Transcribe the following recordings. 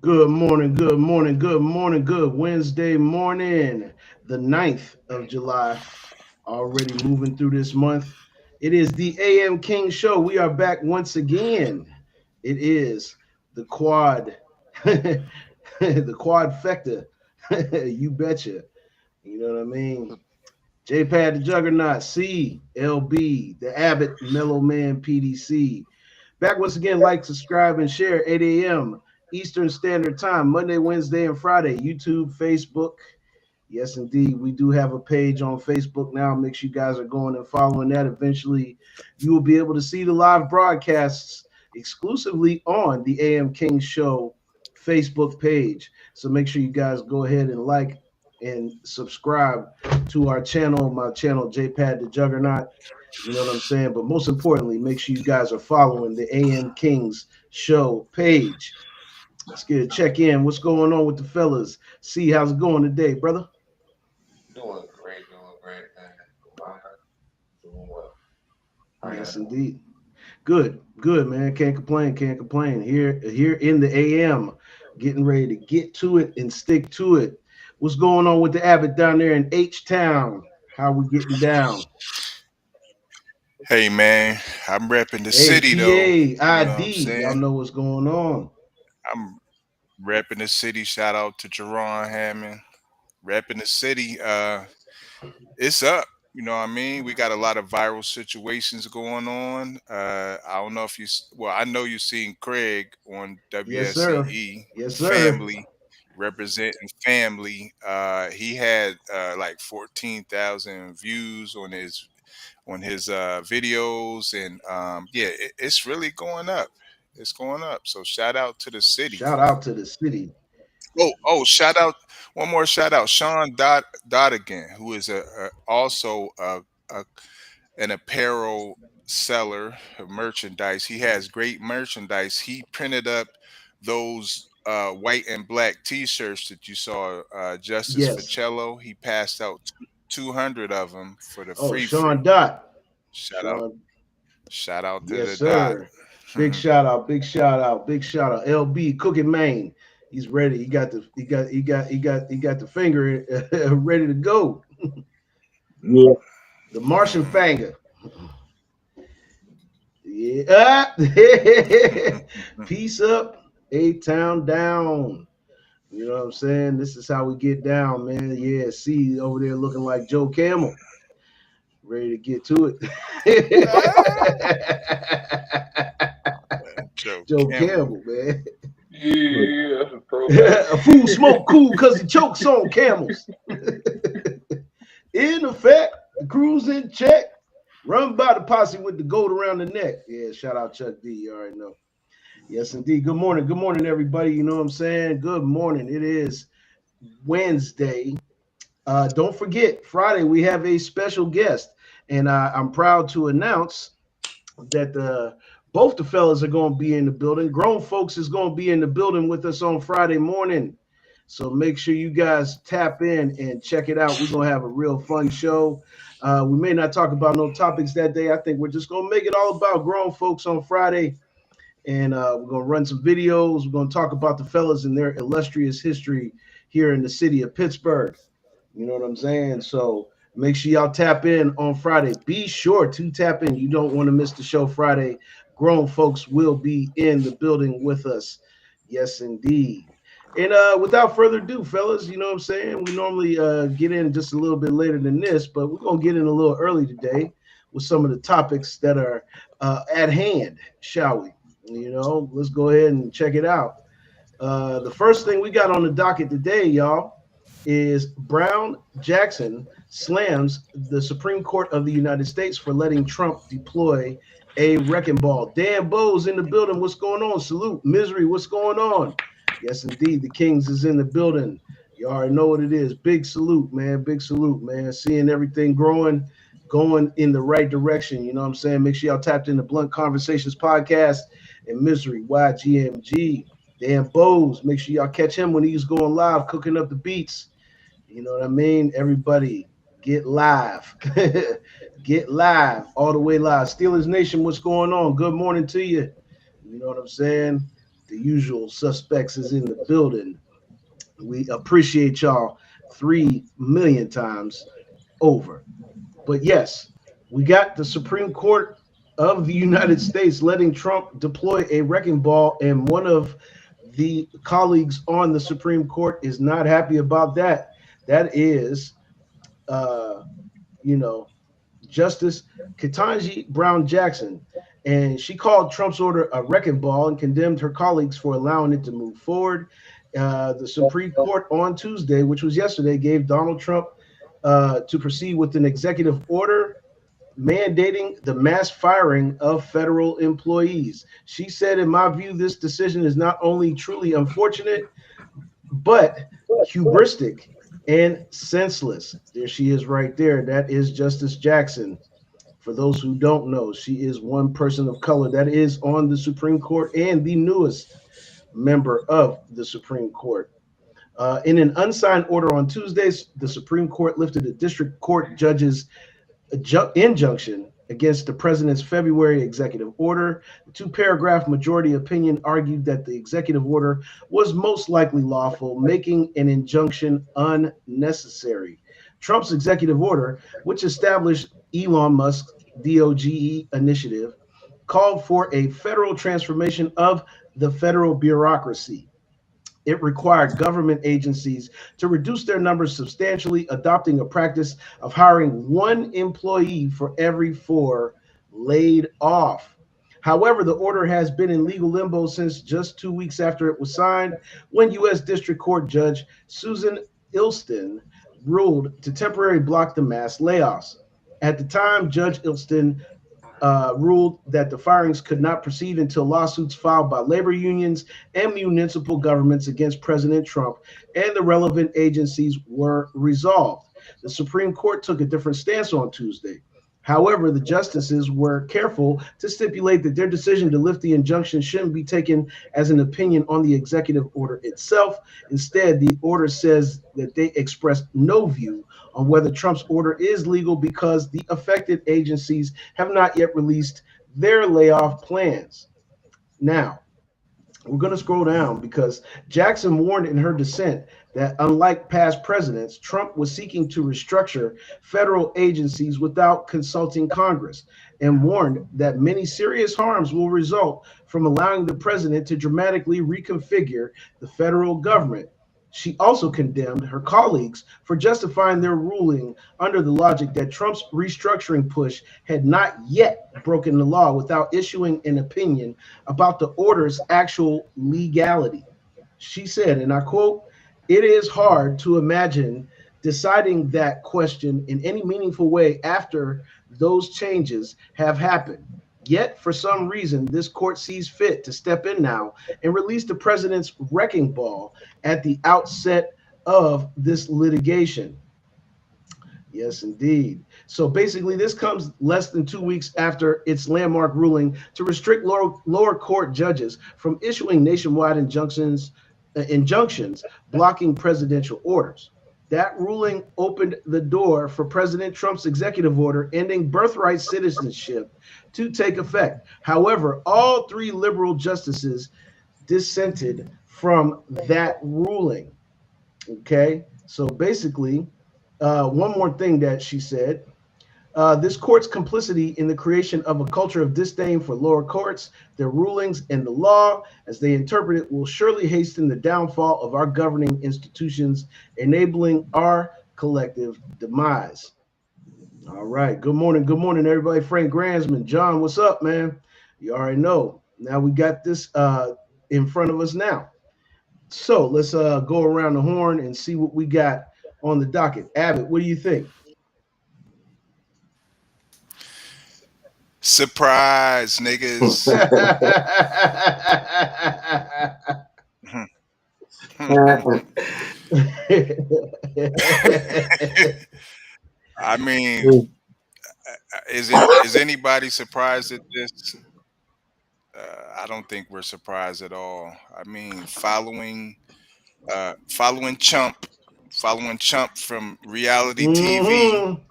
Good morning, good morning, good morning, good Wednesday morning, the 9th of July. Already moving through this month. It is the AM King Show. We are back once again. It is the quad, the quadfecta. You betcha. You know what I mean? J-Pad the Juggernaut, C, LB, the Abbott Mellow Man PDC. Back once again, like, subscribe, and share. 8 a.m. Eastern Standard Time, Monday, Wednesday, and Friday. YouTube, Facebook. Yes, indeed. We do have a page on Facebook now. Make sure you guys are going and following that. Eventually, you will be able to see the live broadcasts exclusively on the AM King Show Facebook page. So make sure you guys go ahead and like and subscribe to our channel, my channel, JPad the Juggernaut. You know what I'm saying? But most importantly, make sure you guys are following the AM Kings Show page. Let's get a check in. What's going on with the fellas? See, how's it going today, brother? Doing great, man. Doing well. How y'all Yes, doing? indeed. Good, good, man. Can't complain, can't complain. Here in the AM, getting ready to get to it and stick to it. What's going on with the Abbott down there in H Town? How we getting down? Hey man, I'm repping the Hey, city though. PA, You know what I'm ID, y'all saying? know what's going on. I'm repping the city. Shout out to Jerron Hammond. Repping the city. It's up. You know what I mean? We got a lot of viral situations going on. I don't know if well, I know you've seen Craig on Yes, sir. WSCE, Yes, sir. family, representing family. He had like 14,000 views on his videos, and yeah, it's really going up. It's going up. So shout out to the city. Shout out to the city. Oh, shout out one more shout out, Sean Dodigan, who is also a an apparel seller of merchandise. He has great merchandise. He printed up those white and black T-shirts that you saw, Justice Yes. Ficello. He passed out 200 of them for the Oh, free Sean free. Dot. Shout out, Sean. shout out to Yes, the dot. sir. Big shout out, big shout out, big shout out. LB Cooking Maine. He's ready. He got the finger ready to go. Yeah, The Martian Mhm. Fanger. Yeah. Peace up. A town down. You know what I'm saying? This is how we get down, man. Yeah, see over there looking like Joe Camel. Ready to get to it. Joe Joe Campbell. Campbell, man. Yeah, that's a throwback. A fool smoke cool because he chokes on camels. In effect, the crew's in check. Run by the posse with the gold around the neck. Yeah, shout out Chuck D. You already know. Yes, indeed. Good morning, everybody. You know what I'm saying? Good morning. It is Wednesday. Don't forget, Friday we have a special guest, and I'm proud to announce that both the fellas are going to be in the building. Grown folks is going to be in the building with us on Friday morning. So make sure you guys tap in and check it out. We're going to have a real fun show. We may not talk about no topics that day. I think we're just going to make it all about grown folks on Friday. And we're going to run some videos. We're going to talk about the fellas and their illustrious history here in the city of Pittsburgh. You know what I'm saying? So make sure y'all tap in on Friday. Be sure to tap in. You don't want to miss the show Friday. Grown folks will be in the building with us. Yes, indeed. And without further ado, fellas, you know what I'm saying? We normally get in just a little bit later than this, but we're going to get in a little early today with some of the topics that are at hand, shall we? You know, let's go ahead and check it out. The first thing we got on the docket today, y'all, is Brown Jackson slams the Supreme Court of the United States for letting Trump deploy a wrecking ball. Dan Bowes in the building. What's going on? Salute. Misery. What's going on? Yes, indeed. The Kings is in the building. You already know what it is. Big salute, man. Big salute, man. Seeing everything growing, going in the right direction. You know what I'm saying? Make sure y'all tapped in the Blunt Conversations podcast and Misery, YGMG. Dan Bowes, make sure y'all catch him when he's going live, cooking up the beats. You know what I mean? Everybody get live. Get live, all the way live. Steelers Nation, what's going on? Good morning to you. You know what I'm saying? The usual suspects is in the building. We appreciate y'all 3 million times over. But yes, we got the Supreme Court of the United States letting Trump deploy a wrecking ball, and one of the colleagues on the Supreme Court is not happy about that. That is, uh, you know, Justice Ketanji Brown Jackson. And she called Trump's order a wrecking ball and condemned her colleagues for allowing it to move forward. The Supreme Court on Tuesday, which was yesterday, gave Donald Trump to proceed with an executive order mandating the mass firing of federal employees. She said, in my view, this decision is not only truly unfortunate, but hubristic and senseless. There she is right there. That is Justice Jackson. For those who don't know, she is one person of color that is on the Supreme Court and the newest member of the Supreme Court. In an unsigned order on Tuesdays, the Supreme Court lifted a district court judge's injunction against the president's February executive order. The two-paragraph majority opinion argued that the executive order was most likely lawful, making an injunction unnecessary. Trump's executive order, which established Elon Musk's DOGE initiative, called for a federal transformation of the federal bureaucracy. It required government agencies to reduce their numbers substantially, adopting a practice of hiring one employee for every four laid off. However, the order has been in legal limbo since just 2 weeks after it was signed, when U.S. District Court Judge Susan Ilston ruled to temporarily block the mass layoffs. At the time, Judge Ilston ruled that the firings could not proceed until lawsuits filed by labor unions and municipal governments against President Trump and the relevant agencies were resolved. The Supreme Court took a different stance on Tuesday. However, the justices were careful to stipulate that their decision to lift the injunction shouldn't be taken as an opinion on the executive order itself. Instead, the order says that they expressed no view on whether Trump's order is legal because the affected agencies have not yet released their layoff plans. Now, we're going to scroll down because Jackson warned in her dissent that unlike past presidents, Trump was seeking to restructure federal agencies without consulting Congress and warned that many serious harms will result from allowing the president to dramatically reconfigure the federal government. She also condemned her colleagues for justifying their ruling under the logic that Trump's restructuring push had not yet broken the law without issuing an opinion about the order's actual legality. She said, and I quote, "It is hard to imagine deciding that question in any meaningful way after those changes have happened. Yet, for some reason, this court sees fit to step in now and release the president's wrecking ball at the outset of this litigation." Yes, indeed. So basically, this comes less than 2 weeks after its landmark ruling to restrict lower court judges from issuing nationwide injunctions blocking presidential orders. That ruling opened the door for President Trump's executive order ending birthright citizenship to take effect. However, all three liberal justices dissented from that ruling. Okay, so basically, one more thing that she said. This court's complicity in the creation of a culture of disdain for lower courts, their rulings, and the law, as they interpret it, will surely hasten the downfall of our governing institutions, enabling our collective demise. All right. Good morning, everybody. Frank Gransman, John, what's up, man? You already know. Now we got this in front of us now. So let's go around the horn and see what we got on the docket. Abbott, what do you think? Surprise, niggas. I mean, is anybody surprised at this? I don't think we're surprised at all. I mean, following Chump from reality TV. Mhm.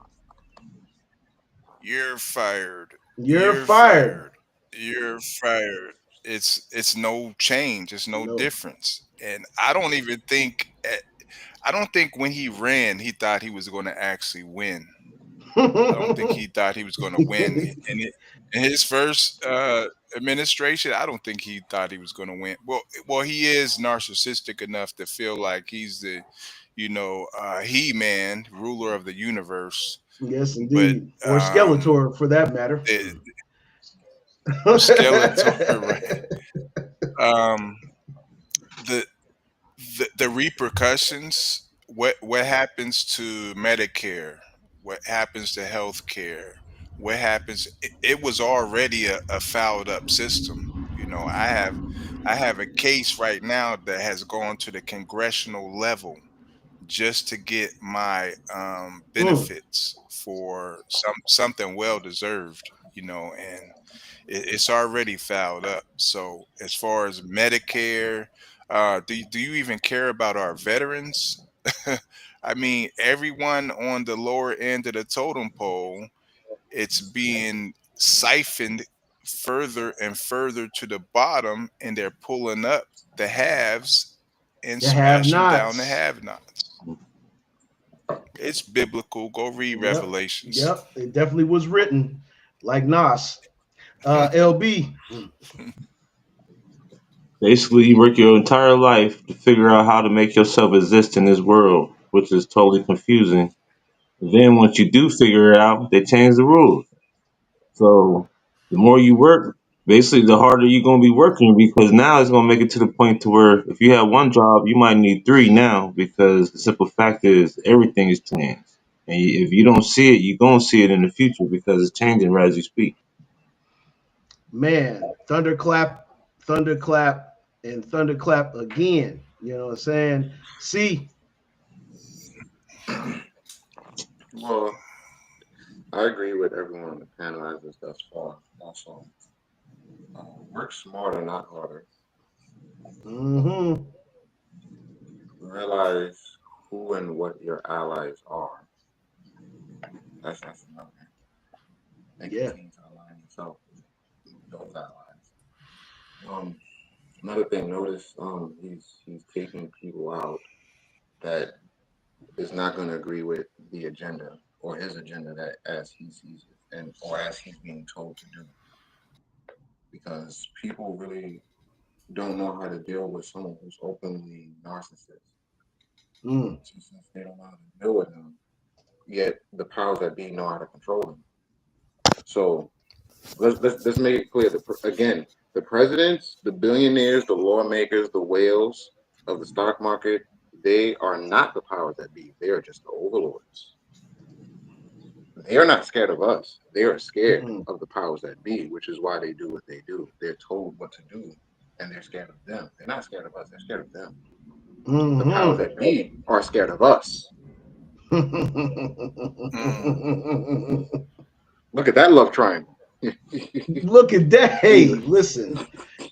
You're fired. You're You're fired. fired. You're fired. it's no change, it's no No. difference. And I don't think when he ran, he thought he was going to actually win. I don't think he thought he was going to win in his first administration. I don't think he thought he was going to win. Well, he is narcissistic enough to feel like he's the, he man, ruler of the universe. Yes, But indeed. Or Skeletor for that matter. the Skeletor, right? Um, the the repercussions, what happens to Medicare, what happens to health care, what happens, it was already a fouled up system. I have a case right now that has gone to the congressional level just to get my Mm. benefits for something well deserved, and it's already fouled up. So as far as Medicare, do you even care about our veterans? I mean, everyone on the lower end of the totem pole, it's being siphoned further and further to the bottom, and they're pulling up the haves and The have smashing down the nots. have-nots. It's biblical. Go read Yep. Revelations. Yep. It definitely was written like Nas. LB. Basically, you work your entire life to figure out how to make yourself exist in this world, which is totally confusing. Then once you do figure it out, they change the rules. So the more you work, basically the harder you're gonna be working because now it's gonna make it to the point to where if you have one job, you might need three now because the simple fact is everything is changed. And if you don't see it, you're gonna see it in the future because it's changing right as you speak. Man, thunderclap, thunderclap, and thunderclap again. You know what I'm saying? See, Well, I agree with everyone on the panel as is thus far. Also, work smarter, not harder. Um, hmm realize who and what your allies are. That's another thing. And yeah, continue to align yourself with those allies. Um, another thing, notice he's taking people out that is not going to agree with the agenda or his agenda that as he sees it and or as he's being told to do because people really don't know how to deal with someone who's openly narcissist. mm, So since they don't know how to deal with them, yet the powers that be know how to control them. So let's make it clear. Again, the presidents, the billionaires, the lawmakers, the whales of the stock market, they are not the powers that be. They are just the overlords. They are not scared of us. They are scared mm, of the powers that be, which is why they do what they do. They're told what to do, and they're scared of them. They're not scared of us. They're scared of them. The powers hmm that be are scared of us. Mm. Look at that love triangle. Look at that. You Hey, listen,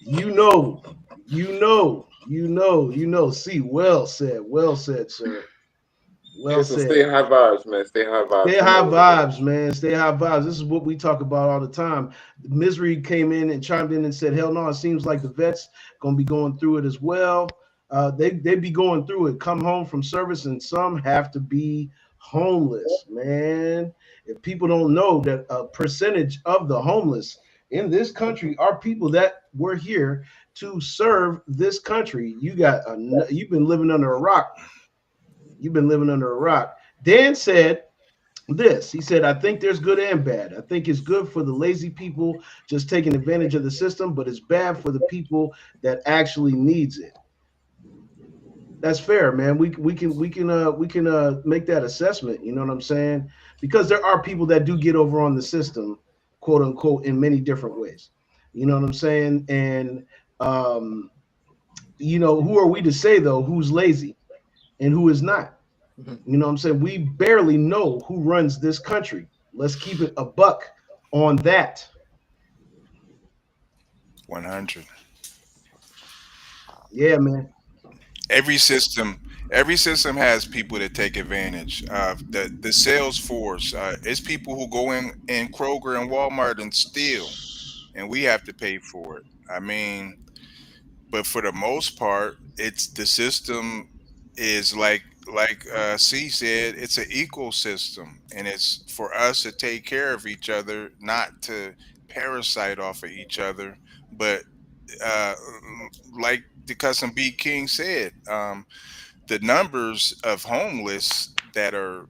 you know, you know. See, well said, sir. Well so stay said. high vibes, man. Stay high vibes. Stay You high know what it vibes, is. man. Stay high vibes. This is what we talk about all the time. Misery came in and chimed in and said, "Hell no!" It seems like the vets gonna be going through it as well. They be going through it. Come home from service, and some have to be homeless, man. If people don't know that a percentage of the homeless in this country are people that were here to serve this country, you've been living under a rock. You've been living under a rock. Dan said this. He said, I think there's good and bad. I think it's good for the lazy people just taking advantage of the system, but it's bad for the people that actually needs it. That's fair, man. We can make that assessment. You know what I'm saying? Because there are people that do get over on the system, quote unquote, in many different ways. You know what I'm saying? And um, who are we to say though who's lazy and who is not? You know what I'm saying? We barely know who runs this country. Let's keep it a buck on that. 100. Yeah, man. every system every system has people that take advantage of the sales force. It's people who go in Kroger and Walmart and steal, and we have to pay for it. I mean, but for the most part, it's the system is like C said, it's an ecosystem, and it's for us to take care of each other, not to parasite off of each other. But uh, like the cousin B King said, the numbers of homeless that are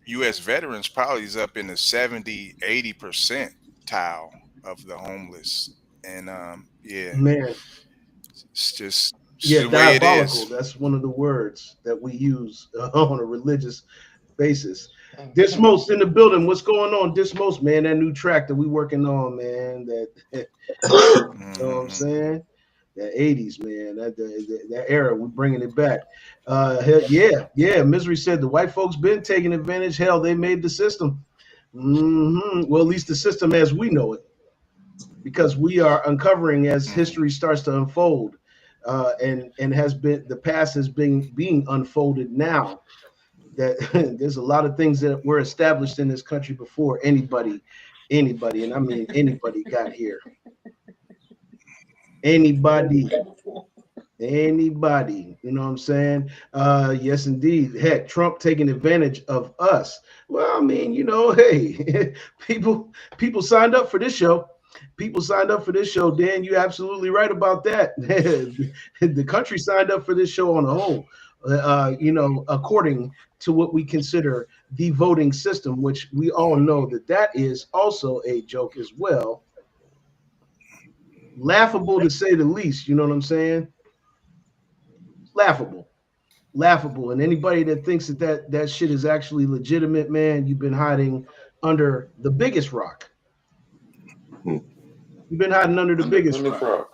U.S. veterans probably is up in the 70-80% tile of the homeless, and yeah, Man, it's yeah, the way it diabolical. is. That's one of the words that we use on a religious basis. Dismos in the building. What's going on, Dismos, man? That new track that we working on, man. That you know what I'm Hmm. saying? That 80s, man. That era, we bringing it back. Yeah, yeah. Misery said the white folks been taking advantage. Hell, they made the system. Well, at least the system as we know it, because we are uncovering as Hmm. history starts to unfold, and has been the past has been being unfolded now. That there's a lot of things that were established in this country before anybody, and I mean anybody got here. Anybody, anybody, you know what I'm saying? Yes, indeed. Heck, Trump taking advantage of us. Well, I mean, hey, people signed up for this show. People signed up for this show. Dan, you're absolutely right about that. The country signed up for this show on the whole. According to what we consider the voting system, which we all know that is also a joke as well. Laughable to say the least. You know what I'm saying? Laughable, laughable. And anybody that thinks that shit is actually legitimate, man, you've been hiding under the biggest rock. Hmm. You've been hiding under the Under biggest Plymouth rock. Rock.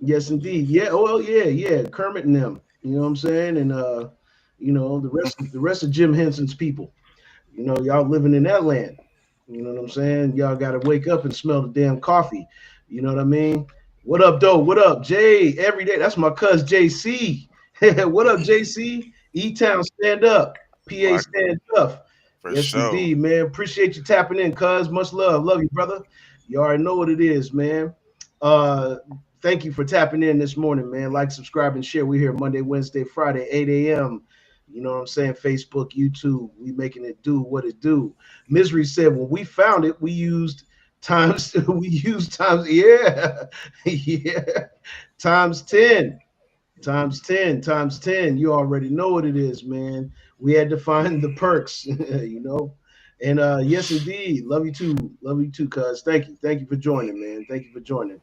Yes, indeed. Yeah. Oh, well, yeah, yeah. Kermit and them. You know what I'm saying? And the rest of Jim Henson's people. Y'all living in that land. You know what I'm saying? Y'all got to wake up and smell the damn coffee. You know what I mean? What up, Doe? What up, Jay? Every day. That's my cuz JC. What up, JC? E Town, stand up. PA, Like stand up. for Yes, sure. indeed, man. Appreciate you tapping in, cuz. Much love. Love you, brother. You already know what it is, man. Uh, Thank you for tapping in this morning, man. Like, subscribe, and share. We're here Monday, Wednesday, Friday, 8 a.m. You know what I'm saying? Facebook, YouTube, we making it do what it do. Misery said when we found it, we used times, yeah, yeah, times 10, times 10, times 10. You already know what it is, man. We had to find the perks, you know. And yes, indeed. Love you too, cuz. Thank you. Thank you for joining, man. Thank you for joining.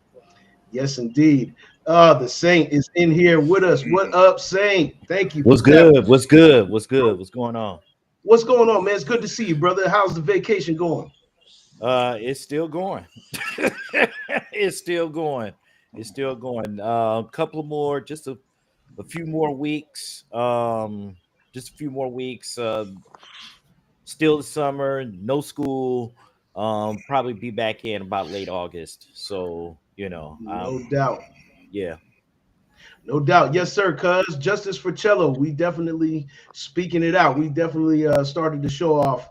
Yes, indeed. The Saint is in here with us. What Mhm. up, Saint? Thank you for What's tapping. good? What's good? What's good? What's going on? What's going on, man? It's good to see you, brother. How's the vacation going? It's still going. It's still going. It's still going. A couple more, a few more weeks. Just a few more weeks. Still the summer, no school. Probably be back in about late August. So, No doubt. yeah. No doubt. Yes, sir, cuz. Justice for Cello. We definitely speaking it out. We definitely started to show off,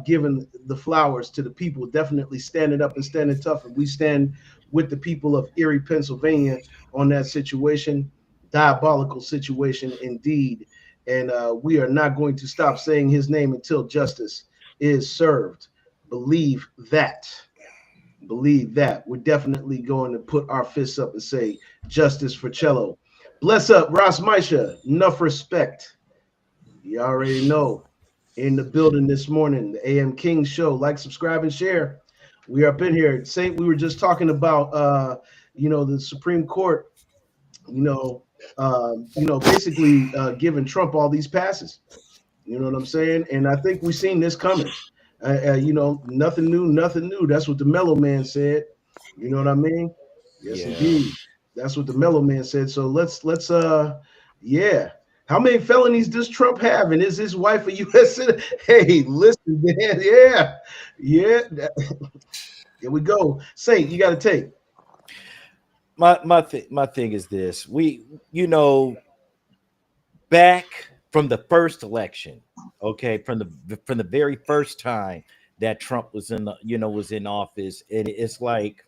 giving the flowers to the people, definitely standing up and standing tough. And we stand with the people of Erie, Pennsylvania on that situation. Diabolical situation indeed. And we are not going to stop saying his name until justice is served. Believe that. Believe that. We're definitely going to put our fists up and say justice for Cello. Bless up, Ross Misha. Enough respect. You already know. In the building this morning, the AM King Show. Like, subscribe, and share. We are up in here. Saint, we were just talking about the Supreme Court, basically giving Trump all these passes. You know what I'm saying? And I think we've seen this coming. Nothing new, nothing new. That's what the Mellow Man said. You know what I mean? Yes, Yeah. indeed. That's what the Mellow Man said. So yeah. How many felonies does Trump have? And is his wife a U.S. citizen? Hey, listen, man. Yeah, yeah. Here we go. Saint, you got to take. My thing is this. Back from the first election, okay, from the very first time that Trump was in office, it's like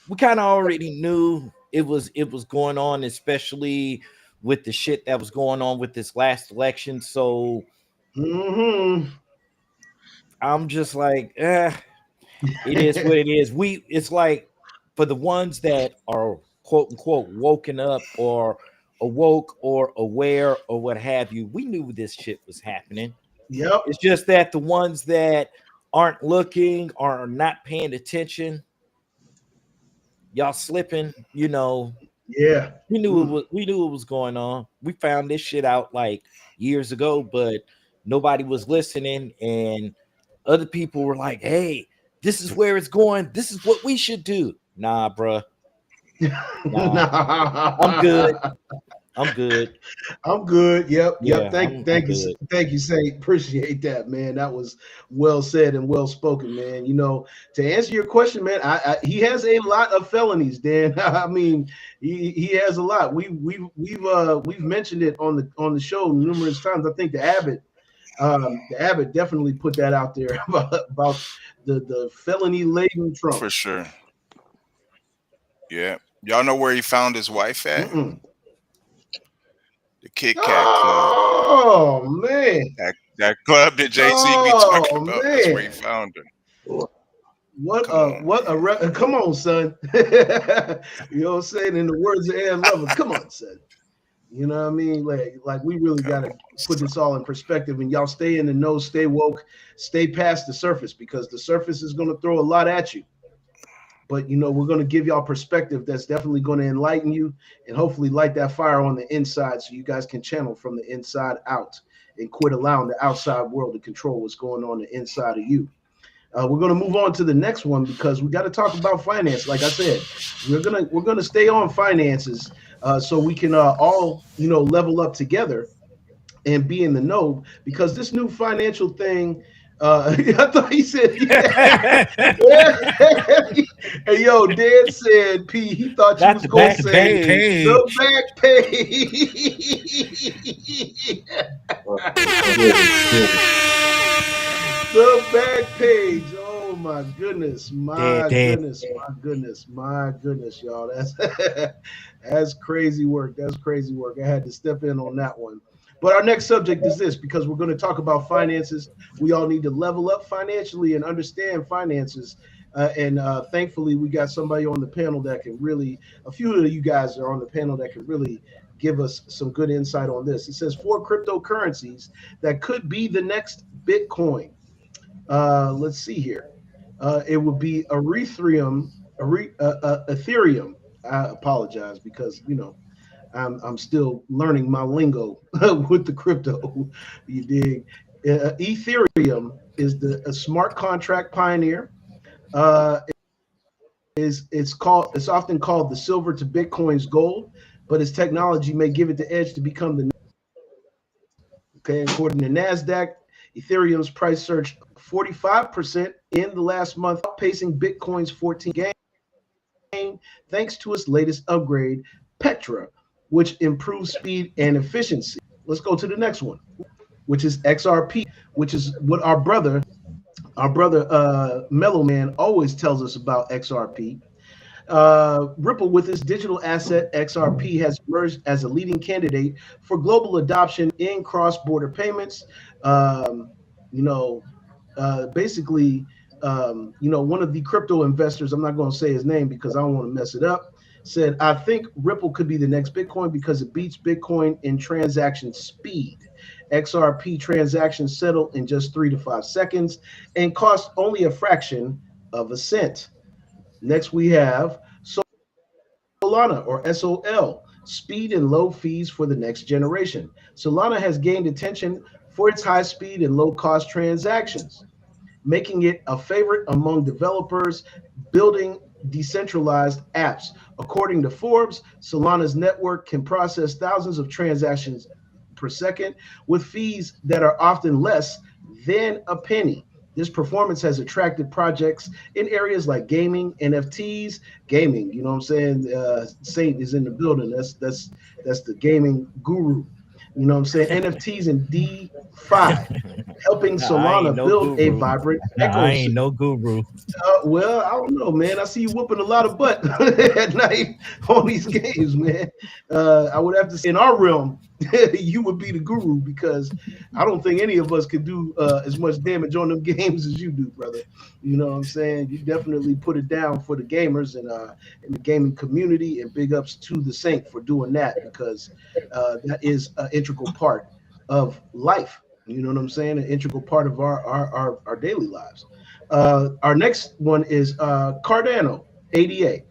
we kind of already knew it was going on, especially with the shit that was going on with this last election. So Mm-hmm. I'm just like, it is what it is. It's like for the ones that are quote unquote woken up or awoke or aware or what have you, we knew this shit was happening. Yep. It's just that the ones that aren't looking or are not paying attention, y'all slipping, Yeah. Mm. we knew it was going on. We found this shit out like years ago, but nobody was listening, and other people were like, "Hey, this is where it's going. This is what we should do." Nah, bruh. Nah. I'm good. Nah. I'm good. I'm good. Yep, yep. Yeah, Thank, I'm thank you, good. thank you, Say. Appreciate that, man. That was well said and well spoken, man. To answer your question, man, he has a lot of felonies, Dan. I mean, he has a lot. We've mentioned it on the show numerous times. I think the Abbott definitely put that out there about the felony laden For trunks. sure. Yeah. Y'all know where he found his wife at? Mm-mm. The Kit Kat Club. Oh man. That club that JC be talking Oh about. That's where he man. found her. Come on, man. Come on, son. You know what I'm saying? In the words of Ed Lover, come on, son. You know what I mean? Like we really Come gotta on, put son. this all in perspective, and y'all stay in the know, stay woke, stay past the surface, because the surface is gonna throw a lot at you. But we're gonna give y'all perspective that's definitely gonna enlighten you and hopefully light that fire on the inside so you guys can channel from the inside out and quit allowing the outside world to control what's going on the inside of you. We're going to move on to the next one because we got to talk about finance. Like I said, we're gonna stay on finances so we can all level up together and be in the know, because this new financial thing. I thought he said, hey, yo, Dan said, P, he thought you Not was the gonna back say page. the back page. The back page. Oh my goodness. Dan, My Dan. goodness. My goodness. My goodness, y'all. That's crazy work. That's crazy work. I had to step in on that one. But our next subject is this, because we're going to talk about finances. We all need to level up financially and understand finances. And thankfully, we got somebody on the panel that can really, a few of you guys are on the panel that can really give us some good insight on this. It says four cryptocurrencies that could be the next Bitcoin. Let's see here. It would be Ethereum. I apologize because I'm still learning my lingo with the crypto. You dig? Ethereum is the a smart contract pioneer. Uh, it's often called the silver to Bitcoin's gold, but its technology may give it the edge to become the. Okay, according to Nasdaq, Ethereum's price surged 45% in the last month, outpacing Bitcoin's 14 gain thanks to its latest upgrade, Petra, which improves speed and efficiency. Let's go to the next one, which is XRP, which is what our brother Mellow Man always tells us about XRP. Ripple, with its digital asset XRP, has emerged as a leading candidate for global adoption in cross-border payments. Um, you know, Basically, one of the crypto investors, I'm not going to say his name because I don't want to mess it up, said, I think Ripple could be the next Bitcoin because it beats Bitcoin in transaction speed. XRP transactions settle in just 3 to 5 seconds and cost only a fraction of a cent. Next, we have Solana, or SOL, speed and low fees for the next generation. Solana has gained attention for its high speed and low cost transactions, making it a favorite among developers building decentralized apps. According to Forbes, Solana's network can process thousands of transactions per second with fees that are often less than a penny. This performance has attracted projects in areas like gaming, NFTs, gaming. You know what I'm saying? Saint is in the building. That's the gaming guru. You know what I'm saying? NFTs and Five, helping I ain't Solana no build a guru. vibrant I ain't ecosystem. no guru. Well, I don't know, man. I see you whooping a lot of butt at night on these games, man. I would have to say, in our realm, you would be the guru because I don't think any of us could do as much damage on them games as you do, brother. You know what I'm saying? You definitely put it down for the gamers and in the gaming community, and big ups to the Saint for doing that because that is an integral part of life. You know what I'm saying? An integral part of our daily lives. Our next one is Cardano, ADA,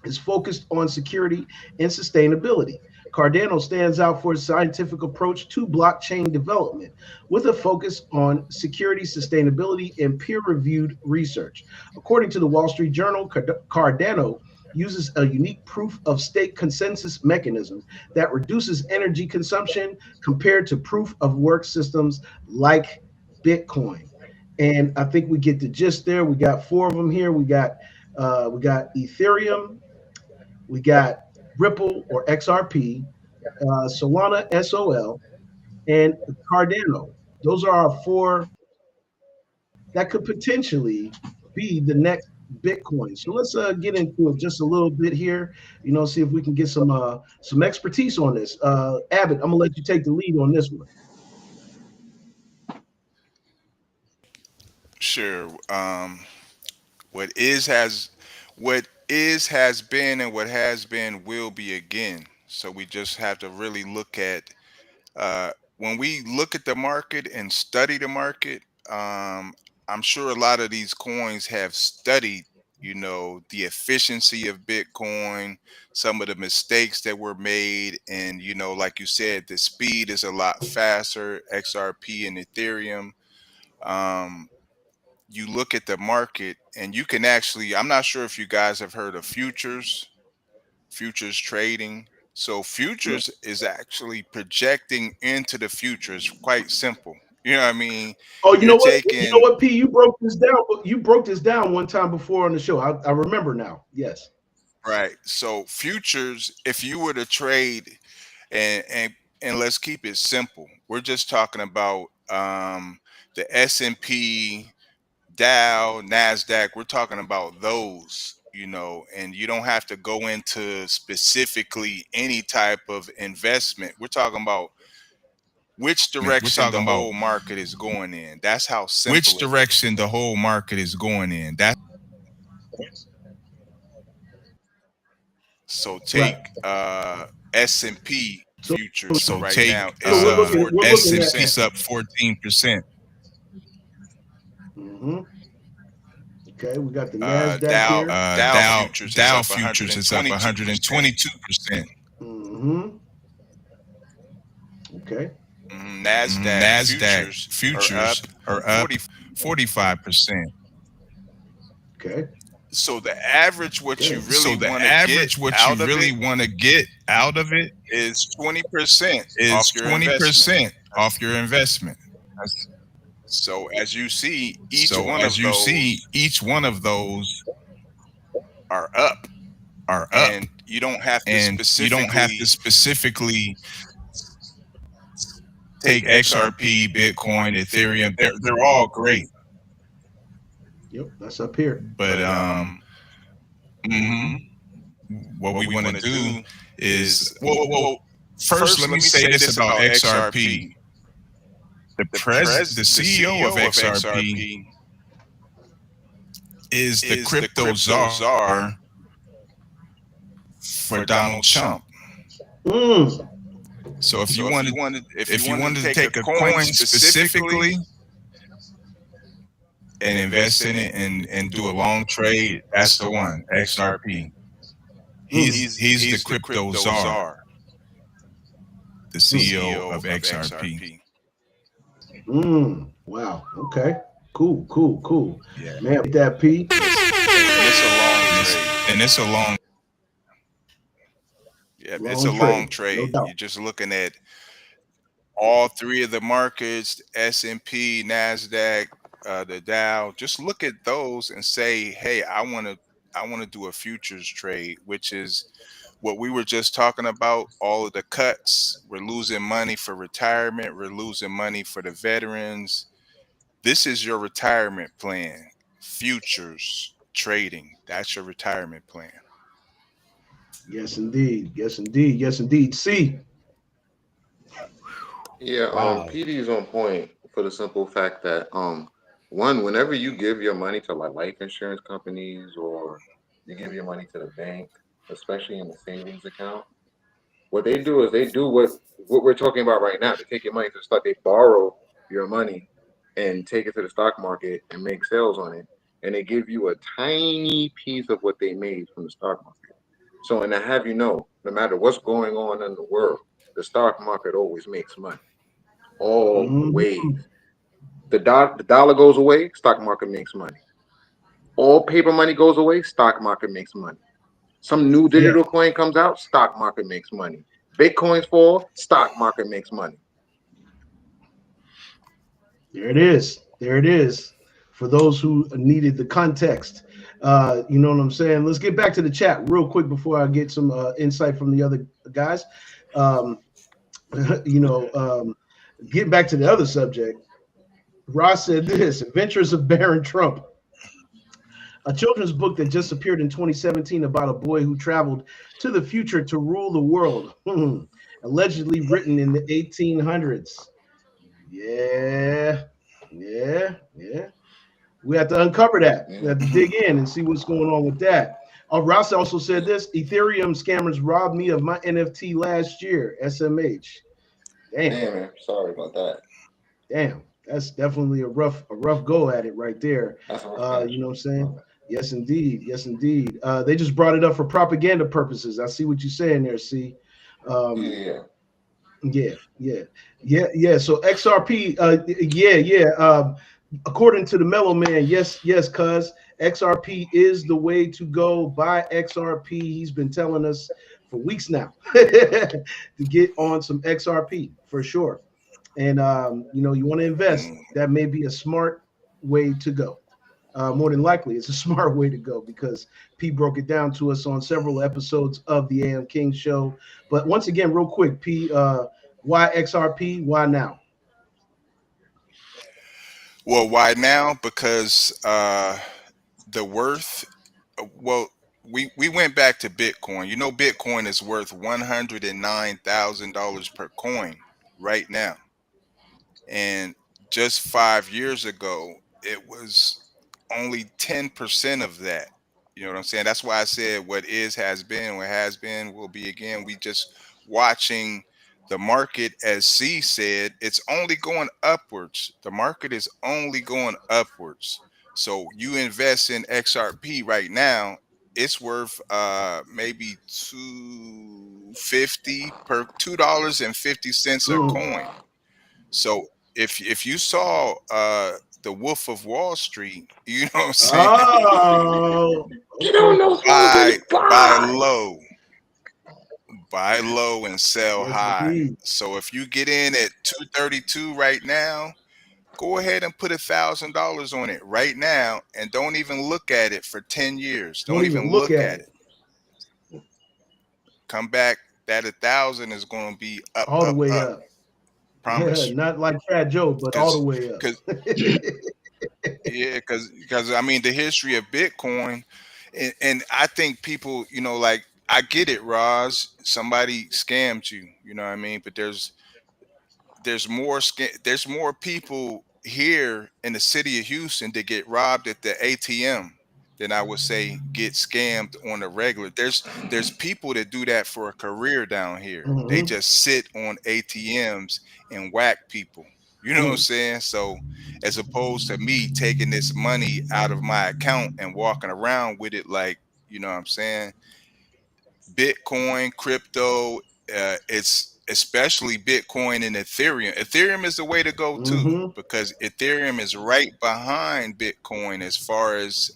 is focused on security and sustainability. Cardano stands out for its scientific approach to blockchain development with a focus on security, sustainability, and peer reviewed research. According to the Wall Street Journal, Cardano uses a unique proof of stake consensus mechanism that reduces energy consumption compared to proof of work systems like Bitcoin. And I think we get the gist there. We got four of them here. We got Ethereum, we got Ripple or XRP, Solana SOL, and Cardano. Those are our four that could potentially be the next Bitcoin. So let's get into it just a little bit here. See if we can get some expertise on this. Abbott, I'm gonna let you take the lead on this one. Sure. What is has been, and what has been will be again. So we just have to really look at when we look at the market and study the market. I'm sure a lot of these coins have studied, the efficiency of Bitcoin, some of the mistakes that were made, and like you said, the speed is a lot faster. XRP and Ethereum. Um, you look at the market and you can actually, I'm not sure if you guys have heard of futures trading. So Yeah. futures is actually projecting into the future. It's quite simple. You know what I mean? Oh, you You're know what? You know taking what, P? You broke this down. You broke this down one time before on the show. I remember now. Yes. right. So futures, if you were to trade and let's keep it simple. We're just talking about the S&P, Dow, Nasdaq. We're talking about those, and you don't have to go into specifically any type of investment. We're talking about which We're direction talking the about whole market is going in. That's how which simple it is. direction the whole market is going in. That's So Right. take S&P So futures. So so right take now so it's we're up looking at. S&P's 14%. up 14%. Mhm. Okay, we got the Nasdaq Dow here. Dow futures is Dow up futures is up 122%. 122%. Hmm. Okay. Nasdaq Nasdaq futures are futures up are up 40. 45%. Okay. So the average, what you Okay. really So the want to get average, what you out of really it, want to get out of it is 20% is off your investment. 20% off your investment. That's- So as you see, each So one as of you see, those each one of those are up, are up, and you don't have to and you don't have to specifically specifically take take XRP, XRP, Bitcoin, Bitcoin, Ethereum. Ethereum. They're all great, Yep, that's up here. but But mhm, what what we we want to want to do do is is well, first first let let me me say say this this about about XRP. XRP. The The CEO of CEO of XRP XRP is the is the crypto crypto czar czar for for Donald Donald Trump. Trump. Mm. So So if you if you wanted to wanted to take a take a coin coin specifically specifically and and invest invest in in it it and and do do a a long long trade, trade, that's that's the the one, one, XRP. XRP. Mm. He's the He's the crypto crypto czar, czar, the the Mm. CEO CEO of of XRP. XRP. Mm. Wow. Okay. Cool. Cool. Cool. Yeah. Man, that P. And it's a long And it's trade. and it's a long Yeah, it's Long a long trade, no trade. doubt. You're just looking at all three of the markets, S&P, Nasdaq, the Dow. Just look at those and say, "Hey, I want to do a futures trade," which is what we were just talking about, all of the cuts, we're losing money for retirement, we're losing money for the veterans. This is your retirement plan. Futures trading, that's your retirement plan. Yes, indeed. Yes, indeed. Yes, indeed. See. Yeah, Wow. PD is on point for the simple fact that one, whenever you give your money to like life insurance companies or you give your money to the bank, especially in the savings account, what they do is they do what we're talking about right now. They take your money to the stock, they borrow your money and take it to the stock market and make sales on it, and they give you a tiny piece of what they made from the stock market. So, and I have you know, no matter what's going on in the world, the stock market always makes money. Always. Mhm. The dollar goes away, stock market makes money. All paper money goes away, stock market makes money. Some new Yeah. digital coin comes out, stock market makes money. Bitcoins fall, stock market makes money. There it is. There it is. For those who needed the context, you know what I'm saying. Let's get back to the chat real quick before I get some insight from the other guys. Um, you know, getting back to the other subject, Ross said this: Adventures of Baron Trump, a children's book that just appeared in 2017 about a boy who traveled to the future to rule the world, allegedly written in the 1800s. Yeah, yeah. We have to uncover that. We Yeah. have to dig in and see what's going on with that. Ross also said this: Ethereum scammers robbed me of my NFT last year. SMH. Damn, Damn, man. Sorry about that. damn. That's definitely a rough go at it right there. That's a rough patch. You know what I'm My saying? bad. Yes, indeed. Yes, indeed. They just brought it up for propaganda purposes. I see what you're saying there. See, um, Yeah, yeah. So XRP, yeah. According to the Mellow Man, yes, cuz XRP is the way to go. Buy XRP. He's been telling us for weeks now to get on some XRP for sure. And you want to invest, Mm. that may be a smart way to go. More than likely, it's a smart way to go because P broke it down to us on several episodes of the AM King Show. But once again, real quick, P, why XRP? Why now? Well, why now? Because the worth. Well, we went back to Bitcoin. You know, Bitcoin is worth $109,000 per coin right now, and just 5 years ago, it was only 10% of that. You know what I'm saying? That's why I said what is has been, what has been will be again. We just watching the market, as C said, it's only going upwards. The market is only going upwards. So you invest in XRP right now, it's worth maybe 250 per $2.50 a Mm. coin. So if you saw the Wolf of Wall Street, you know what I'm saying? Oh, get on okay. those phones buy and buy buy. low, buy low and sell Yes, high. indeed. So if you get in at 232 right now, go ahead and put $1,000 on it right now, and don't even look at it for 10 years. Don't Don't even even look look at at it it. Come back. That 1,000 is going to be up, all the up, way up. up. Promise you. Not like Fat Joe, but all the Because way up. because Yeah, because I mean the history of Bitcoin, and I think people, like I get it, Roz. Somebody scammed you, you know what I mean. But there's more people here in the city of Houston that get robbed at the ATM than I would say get scammed on the regular. There's people that do that for a career down here. They Hmm. just sit on ATMs and whack people. You know what I'm Mm. saying? So as opposed to me taking this money out of my account and walking around with it like, you know what I'm saying? Bitcoin, crypto, it's especially Bitcoin and Ethereum. Ethereum is the way to go too Hmm. because Ethereum is right behind Bitcoin as far as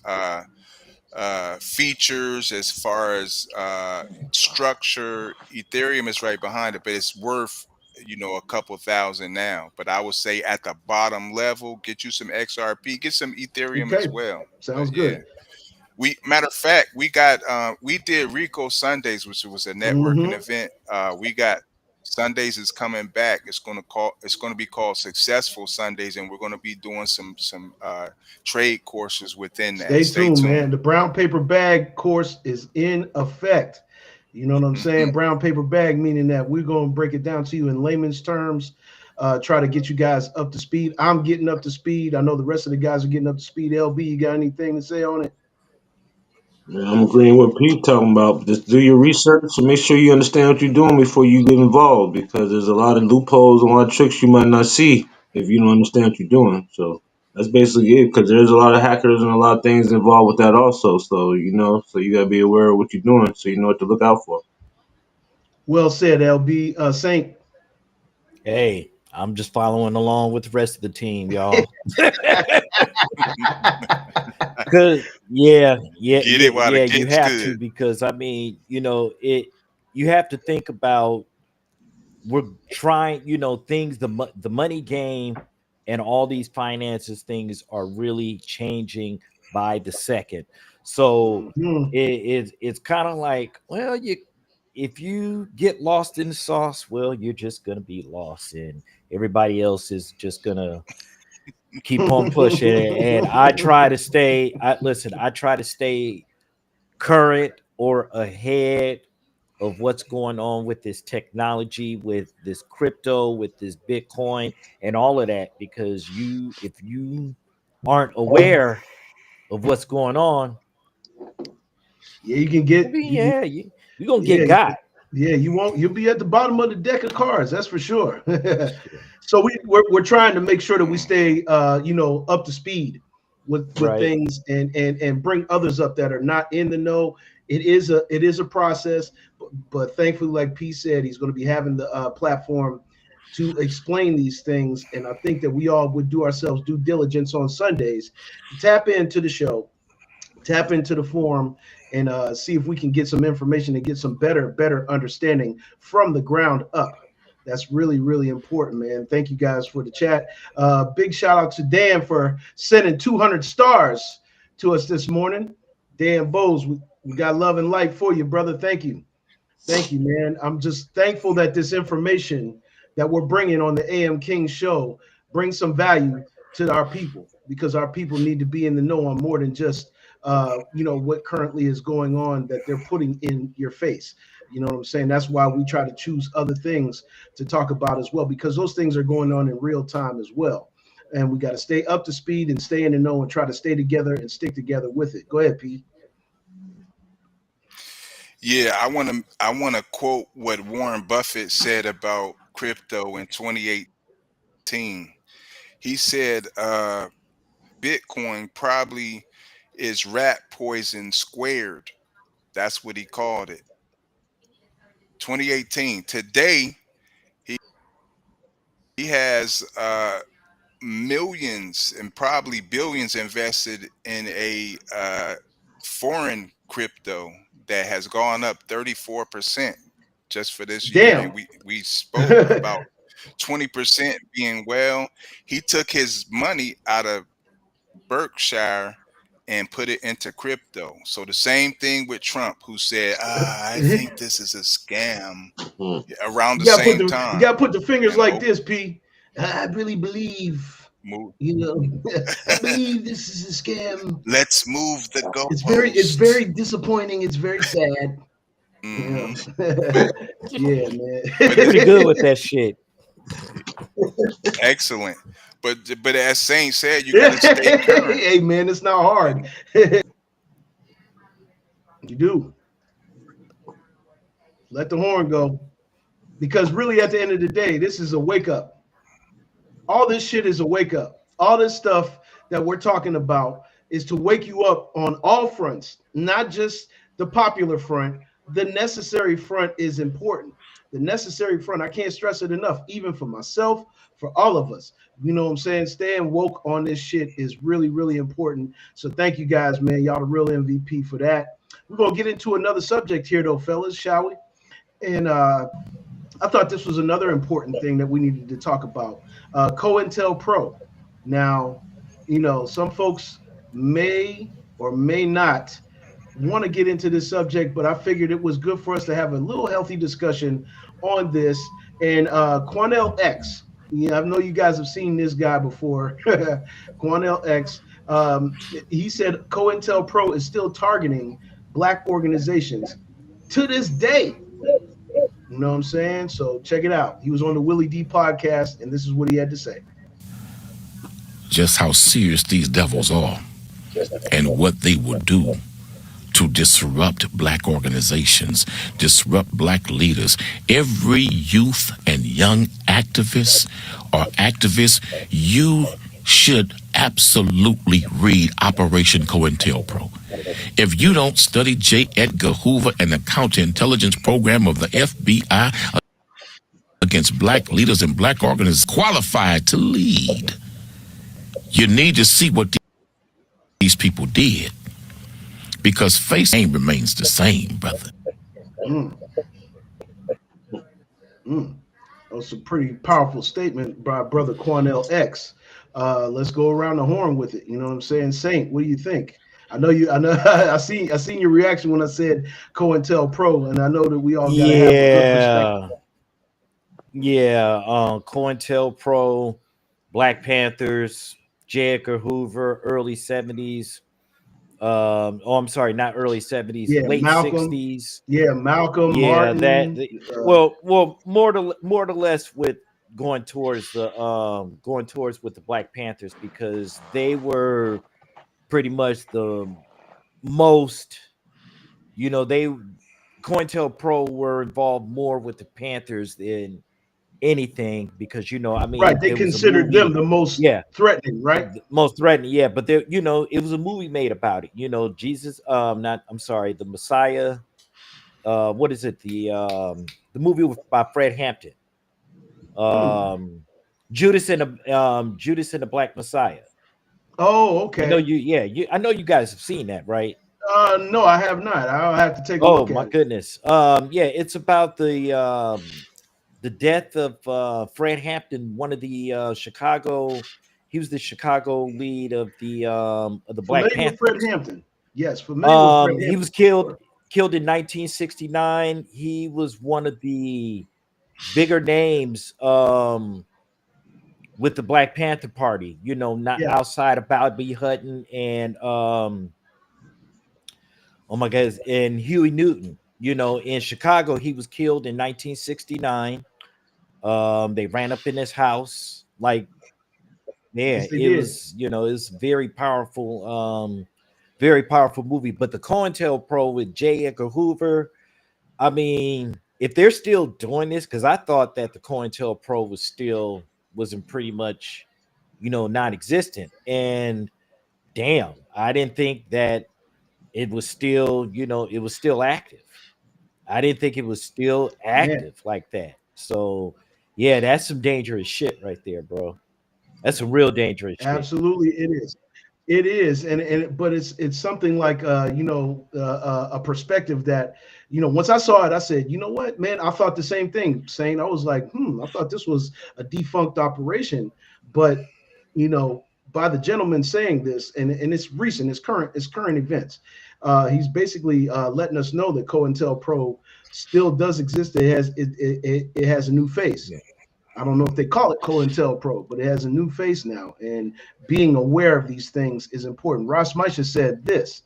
features, as far as structure. Ethereum is right behind it, but it's worth a couple thousand now. But I would say at the bottom level, get you some XRP, get some Ethereum as Okay. well. Sounds But yeah, good. We matter of fact, we did Rico Sundays, which was a networking Hmm. event. We got Sundays is coming back. It's gonna be called Successful Sundays, and we're gonna be doing some trade courses within that. Stay Stay tuned, man. tuned. The brown paper bag course is in effect. You know what I'm saying? Brown paper bag, meaning that we're going to break it down to you in layman's terms, try to get you guys up to speed. I'm getting up to speed. I know the rest of the guys are getting up to speed. LB, you got anything to say on it? Yeah, I'm agreeing with Pete talking about. Just do your research and make sure you understand what you're doing before you get involved, because there's a lot of loopholes and a lot of tricks you might not see if you don't understand what you're doing. So that's basically it, because there's a lot of hackers and a lot of things involved with that also. So so you gotta be aware of what you're doing, so you know what to look out for. Well said, LB. Saint. Hey, I'm just following along with the rest of the team, y'all. Cause Get it while yeah, it you gets have to, good. because I mean, you have to think about, we're trying, things, the money game and all these finances things are really changing by the second. So Mhm. it's kind of like, well, you if you get lost in the sauce, well, you're just gonna be lost, and everybody else is just gonna keep on pushing. And I try to stay. I try to stay current or ahead of what's going on with this technology, with this crypto, with this Bitcoin, and all of that. Because if you aren't aware of what's going on, Yeah, you can I get mean, you can you're gonna yeah, get got. yeah, you won't. You'll be at the bottom of the deck of cards. That's for sure. Yeah. So we're trying to make sure that we Mm. stay, up to speed with Right. things, and bring others up that are not in the know. It is a process, but thankfully, like P said, he's going to be having the platform to explain these things, and I think that we all would do ourselves due diligence on Sundays to tap into the show, tap into the forum, and see if we can get some information and get some better understanding from the ground up. That's really really important, man. Thank you guys for the chat. Big shout out to Dan for sending 200 stars to us this morning. Dan Bowles, we got love and light for you, brother. Thank you. Thank you, man. I'm just thankful that this information that we're bringing on the AM King show brings some value to our people, because our people need to be in the know on more than just what currently is going on that they're putting in your face. You know what I'm saying? That's why we try to choose other things to talk about as well, because those things are going on in real time as well. And we got to stay up to speed and stay in the know and try to stay together and stick together with it. Go ahead, P. Yeah, I want to quote what Warren Buffett said about crypto in 2018. He said Bitcoin probably is rat poison squared. That's what he called it. 2018. Today he has millions and probably billions invested in a foreign crypto that has gone up 34% just for this year. And Damn. we spoke about 20% being well. He took his money out of Berkshire and put it into crypto. So the same thing with Trump, who said, I think this is a scam Hmm. around You the gotta put same the you time. gotta put the fingers And like oh, this, P. I really believe, move, you know, I believe this is a scam. let's move the It's goalposts. very disappointing. It's very sad. Hmm. Yeah, But yeah, but Pretty man. good with that shit. excellent. But as Saint said, you got to stay current. Hey, man, it's not hard. And You do let the horn go, because really, at the end of the day, this is a wake up. All this shit is a wake up. All this stuff that we're talking about is to wake you up on all fronts, not just the popular front. The necessary front is important. The necessary front, I can't stress it enough, even for myself, for all of us. You know what I'm saying? Staying woke on this shit is really, really important. So thank you guys, man. Y'all the real MVP for that. We're gonna get into another subject here, though, fellas, shall we? And I thought this was another important thing that we needed to talk about. COINTELPRO. Now, some folks may or may not want to get into this subject, but I figured it was good for us to have a little healthy discussion on this. And Quanell X, yeah, I know you guys have seen this guy before. Quanell X, he said COINTELPRO is still targeting black organizations to this day. You know what I'm saying? So check it out. He was on the Willie D podcast, and this is what he had to say. Just how serious these devils are and what they will do to disrupt black organizations, disrupt black leaders. Every youth and young activist or activist, you should absolutely read Operation COINTELPRO. If you don't study J. Edgar Hoover and the counterintelligence program of the FBI against black leaders and black organizations qualified to lead, you need to see what these people did, because face name remains the same, brother. Mm, mm. That was a pretty powerful statement by brother Quanell X. Let's go around the horn with it. You know what I'm saying? Saint, what do you think? I know you. I know. I seen your reaction when I said COINTELPRO, and I know that we all got to have a good perspective. Yeah, yeah. COINTELPRO, Black Panthers, J. Edgar Hoover, early 70s. I'm sorry, not early 70s, Yeah, late Malcolm. 60s. Yeah, Malcolm Yeah, that. Martin. Well, more or less with going towards with the Black Panthers, because they were pretty much the most. They COINTELPRO were involved more with the Panthers than anything, because I Right, mean, they there was a considered them movie. the most Yeah, threatening. Right. most threatening. Yeah, but there, it was a movie made about it. Jesus. Not. I'm sorry. The Messiah. What is it? The movie by Fred Hampton. Hmm. Um, Judas and the Black Messiah. Oh, I know okay. you. Yeah, I know you guys have seen that, right? No, I have not. I'll have to take a Oh look my at it. goodness. Yeah, it's about the death of Fred Hampton, one of the Chicago. He was the Chicago lead of the Black Familiar with Fred Panthers. Hampton? Yes, familiar with Fred He was Hampton for killed sure. killed in 1969. He was one of the bigger names with the Black Panther Party. Not Yeah, outside of Bobby Hutton and oh my God, and Huey Newton. In Chicago, he was killed in 1969. They ran up in his house. Like, yeah, yes, they did. it's very powerful movie. But the COINTELPRO with J. Edgar Hoover, I mean, if they're still doing this, because I thought that the COINTELPRO wasn't pretty much, non-existent. And damn, I didn't think that it was still active. I didn't think it was still Man, active like that. So yeah, that's some dangerous shit right there, bro. That's some real dangerous shit. absolutely, it is. It is, but it's something like a perspective that once I saw it, I said, you know what, man, I thought the same thing. Saying I was like, I thought this was a defunct operation, but by the gentleman saying this, and it's recent, it's current events. He's basically letting us know that COINTELPRO still does exist. It has a new face. Yeah. I don't know if they call it COINTELPRO, but it has a new face now. And being aware of these things is important. Ross Meisha said this.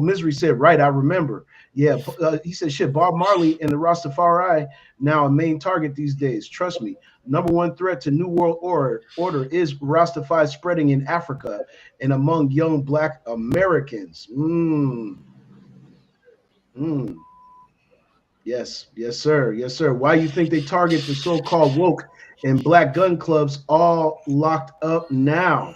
Misery said, right, I remember. Yeah, he said, shit, Bob Marley and the Rastafari now a main target these days. Trust me, number one threat to New World Order is Rastafari spreading in Africa and among young Black Americans. Mm. Yes, yes, sir. Yes, sir. Why you think they target the so-called woke and black gun clubs all locked up now?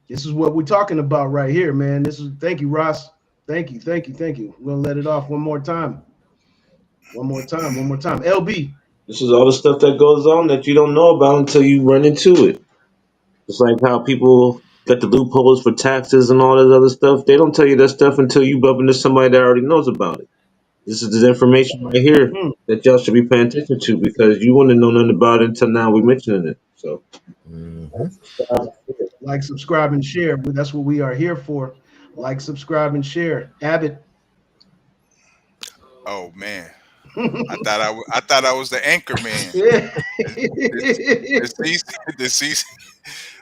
This is what we're talking about right here, man. Thank you, Ross. Thank you, thank you, thank you. We're gonna let it off one more time. One more time, one more time. LB. This is all the stuff that goes on that you don't know about until you run into it. It's like how people got the loopholes for taxes and all that other stuff. They don't tell you that stuff until you bump into somebody that already knows about it. This is the information right here Hmm. that y'all should be paying attention to, because you wouldn't know nothing about it until now we're mentioning it. So Mhm. Like, subscribe, and share. That's what we are here for. Like, subscribe, and share. Abbott. Oh man, I thought I was the anchor man. Yeah. This, this, this,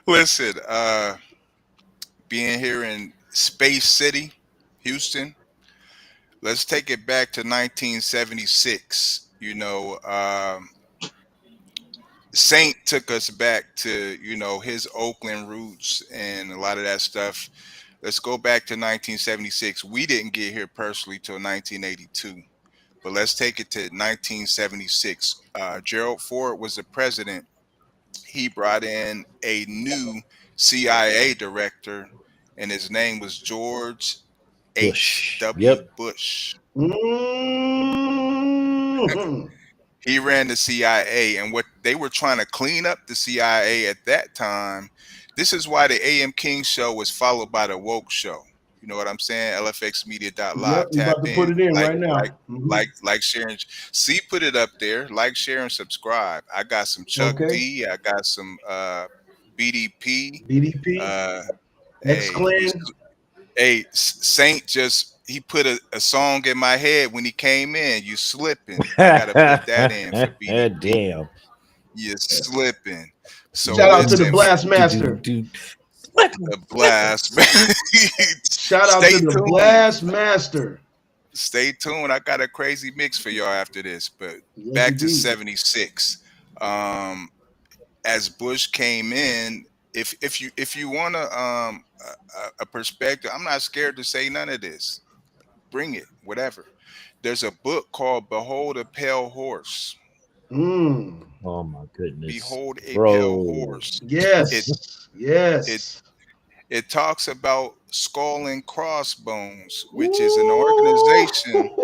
listen, being here in Space City, Houston, let's take it back to 1976. Saint took us back to, his Oakland roots and a lot of that stuff. Let's go back to 1976. We didn't get here personally till 1982, but let's take it to 1976. Gerald Ford was the president. He brought in a new CIA director, and his name was George Bush. H.W. Yep. Bush. Mhm. He ran the CIA, and what they were trying to clean up the CIA at that time. This is why the AM King show was followed by the Woke show. You know what I'm saying? Yep, LFXmedia.live. we Tap about to put in, it in right now. share, and see, put it up there. Like, share, and subscribe. I got some Chuck Okay. D. I got some BDP. BDP, Uh, X hey, Clan. Saint just he put a song in my head when he came in. You slipping. I gotta put that in for BDP. Damn. You slipping. So Shout out to the listen, Blast Do do Master. do. Slipping, the slipping. blast, man. Shout out Stay to the tuned. Blast Master. Stay tuned. I got a crazy mix for y'all after this. But Yes, back to indeed. 76. Um, as Bush came in, if you want a perspective, I'm not scared to say none of this. Bring it, whatever. There's a book called Behold a Pale Horse. Mm. Oh my goodness, Behold a Pale bro. Horse. It Yes. it Yes. it talks about Skull and Crossbones, which is an Ooh. organization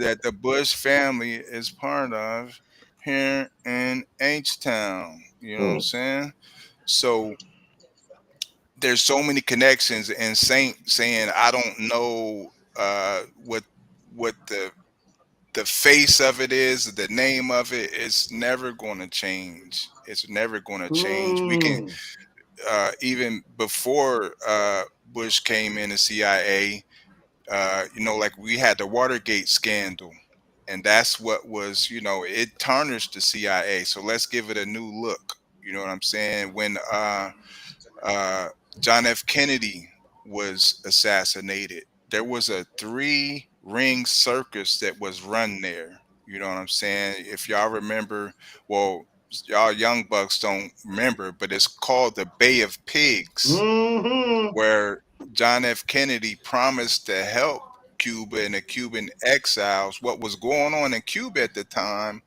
that the Bush family is part of here in H Town. You know what I'm Mm. saying? So there's so many connections, and Saint saying I don't know what the face of it is, the name of it. It's never going to change. It's never going to change. We can Mm. even before Bush came in the CIA, like we had the Watergate scandal, and that's what was, it tarnished the CIA. So let's give it a new look. You know what I'm saying? When uh, John F. Kennedy was assassinated, there was a three-ring circus that was run there. You know what I'm saying? If y'all remember, well, y'all young bucks don't remember, but it's called the Bay of Pigs, Mm-hmm. where John F. Kennedy promised to help Cuba and the Cuban exiles. What was going on in Cuba at the time,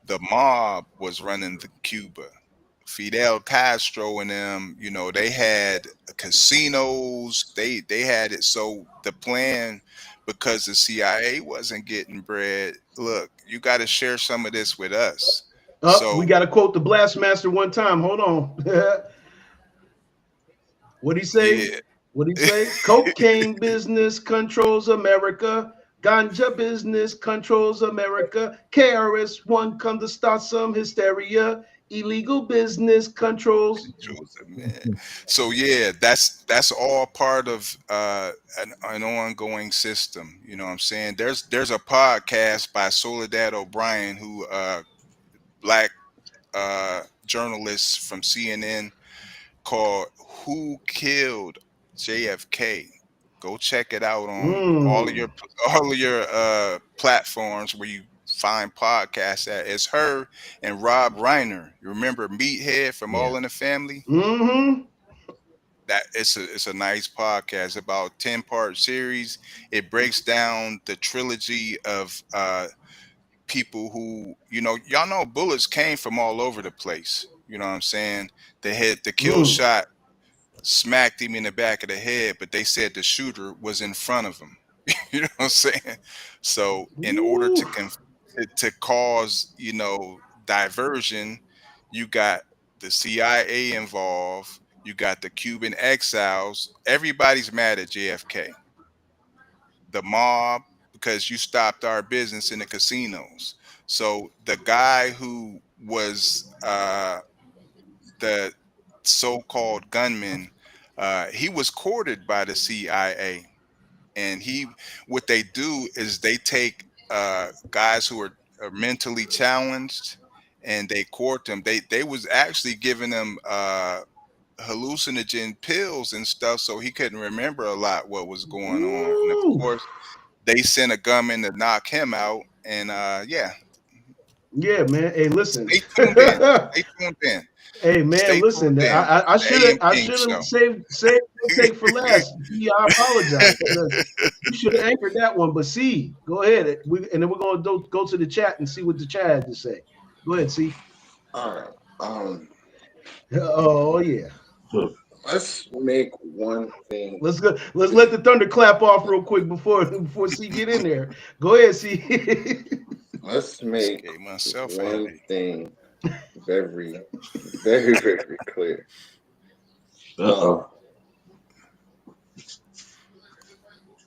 the mob was running the Cuba. Fidel Castro and them, they had casinos. They had it. So the plan, because the CIA wasn't getting bread, look, you got to share some of this with us. Up, we So got to quote the Blast Master one time. Hold on. What'd he say? yeah, What'd he say? Cocaine business controls America. Ganja business controls America. KRS-One come to start some hysteria. Illegal business controls. Joseph, man. So yeah, that's all part of an ongoing system. You know what I'm saying? There's a podcast by Soledad O'Brien, who black journalist from CNN, called "Who Killed JFK." Go check it out on Mm. all of your platforms where you find podcasts at. It's her and Rob Reiner. You remember Meathead from Yeah. All in the Family? Mm-hmm. That it's a nice podcast, about 10-part series. It breaks down the trilogy of people who, y'all know bullets came from all over the place. You know what I'm saying? The kill Mm. shot smacked him in the back of the head, but they said the shooter was in front of him. You know what I'm saying? So in order Ooh. to cause, diversion, you got the CIA involved, you got the Cuban exiles. Everybody's mad at JFK. The mob, because you stopped our business in the casinos. So the guy who was the so-called gunman. He was courted by the CIA, and what they do is they take guys who are mentally challenged, and they court them. They was actually giving them hallucinogen pills and stuff, so he couldn't remember a lot what was going on. And of Woo! course, they sent a gunman to knock him out. And yeah, Yeah, man. Hey, listen. stay tuned in. Stay tuned in. Hey, man, Stay listen. tuned in. I The should have AM I King should have Show. saved one take for last. See, I apologize because you should have anchored that one. But see, go ahead. And then we're gonna go to the chat and see what the chat had to say. Go ahead, see. All right. Oh yeah. So, Let's make one thing. Let's go. Let's let the thunder clap off real quick before C get in there. Go ahead, C. Let's Just make gave myself a one headache. thing very, very, very clear. Um, uh-oh.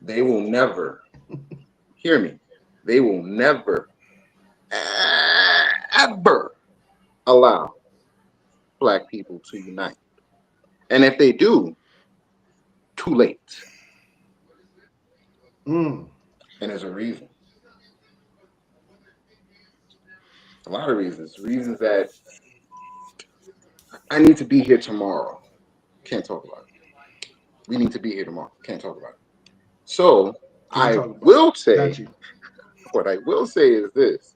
they will never hear me. They will never ever allow black people to unite. And if they do, too late. Mm, And there's a reason. A lot of reasons. Reasons that I need to be here tomorrow. Can't talk about it. We need to be here tomorrow. Can't talk about it. So can't I talk about it. will Got say, you. what I will say is this.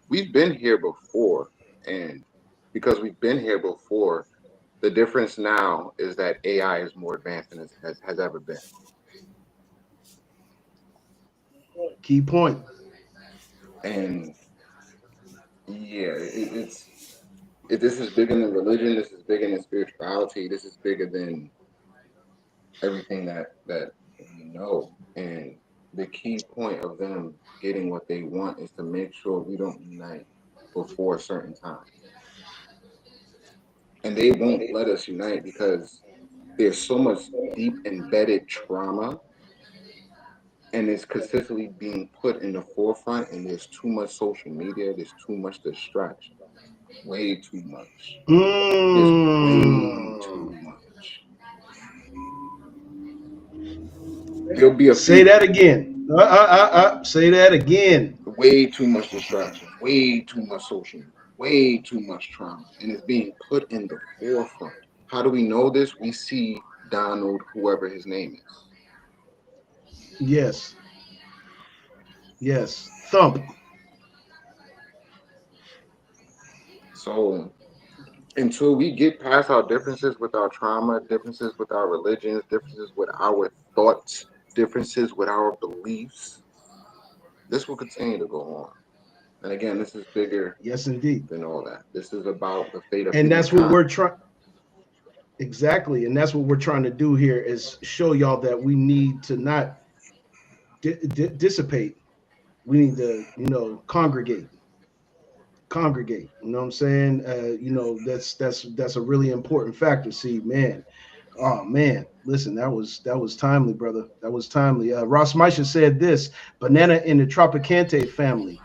We've been here before. And because we've been here before, the difference now is that AI is more advanced than it has ever been. Key point. And yeah, this is bigger than religion. This is bigger than spirituality. This is bigger than everything that we know. And the key point of them getting what they want is to make sure we don't unite before a certain time. And they won't let us unite because there's so much deep embedded trauma, and it's consistently being put in the forefront, and there's too much social media, there's too much distraction, way too much. There's way too Mm. much. There'll be a Say few, that again. Say that again. way too much distraction, way too much social media, way too much trauma, and it's being put in the forefront. How do we know this? We see Donald, whoever his name is. Yes. Yes. Thump. So until we get past our differences with our trauma, differences with our religions, differences with our thoughts, differences with our beliefs, this will continue to go on. And again, this is bigger Yes, indeed. than all that. This is about the fate of And that's what we're humankind. trying. Exactly. And that's what we're trying to do here is show y'all that we need to not dissipate. We need to, congregate. You know what I'm saying? That's a really important factor. See, man. Oh man, listen, that was timely, brother. That was timely. Ross Meisha said this: banana in the Tropicante family.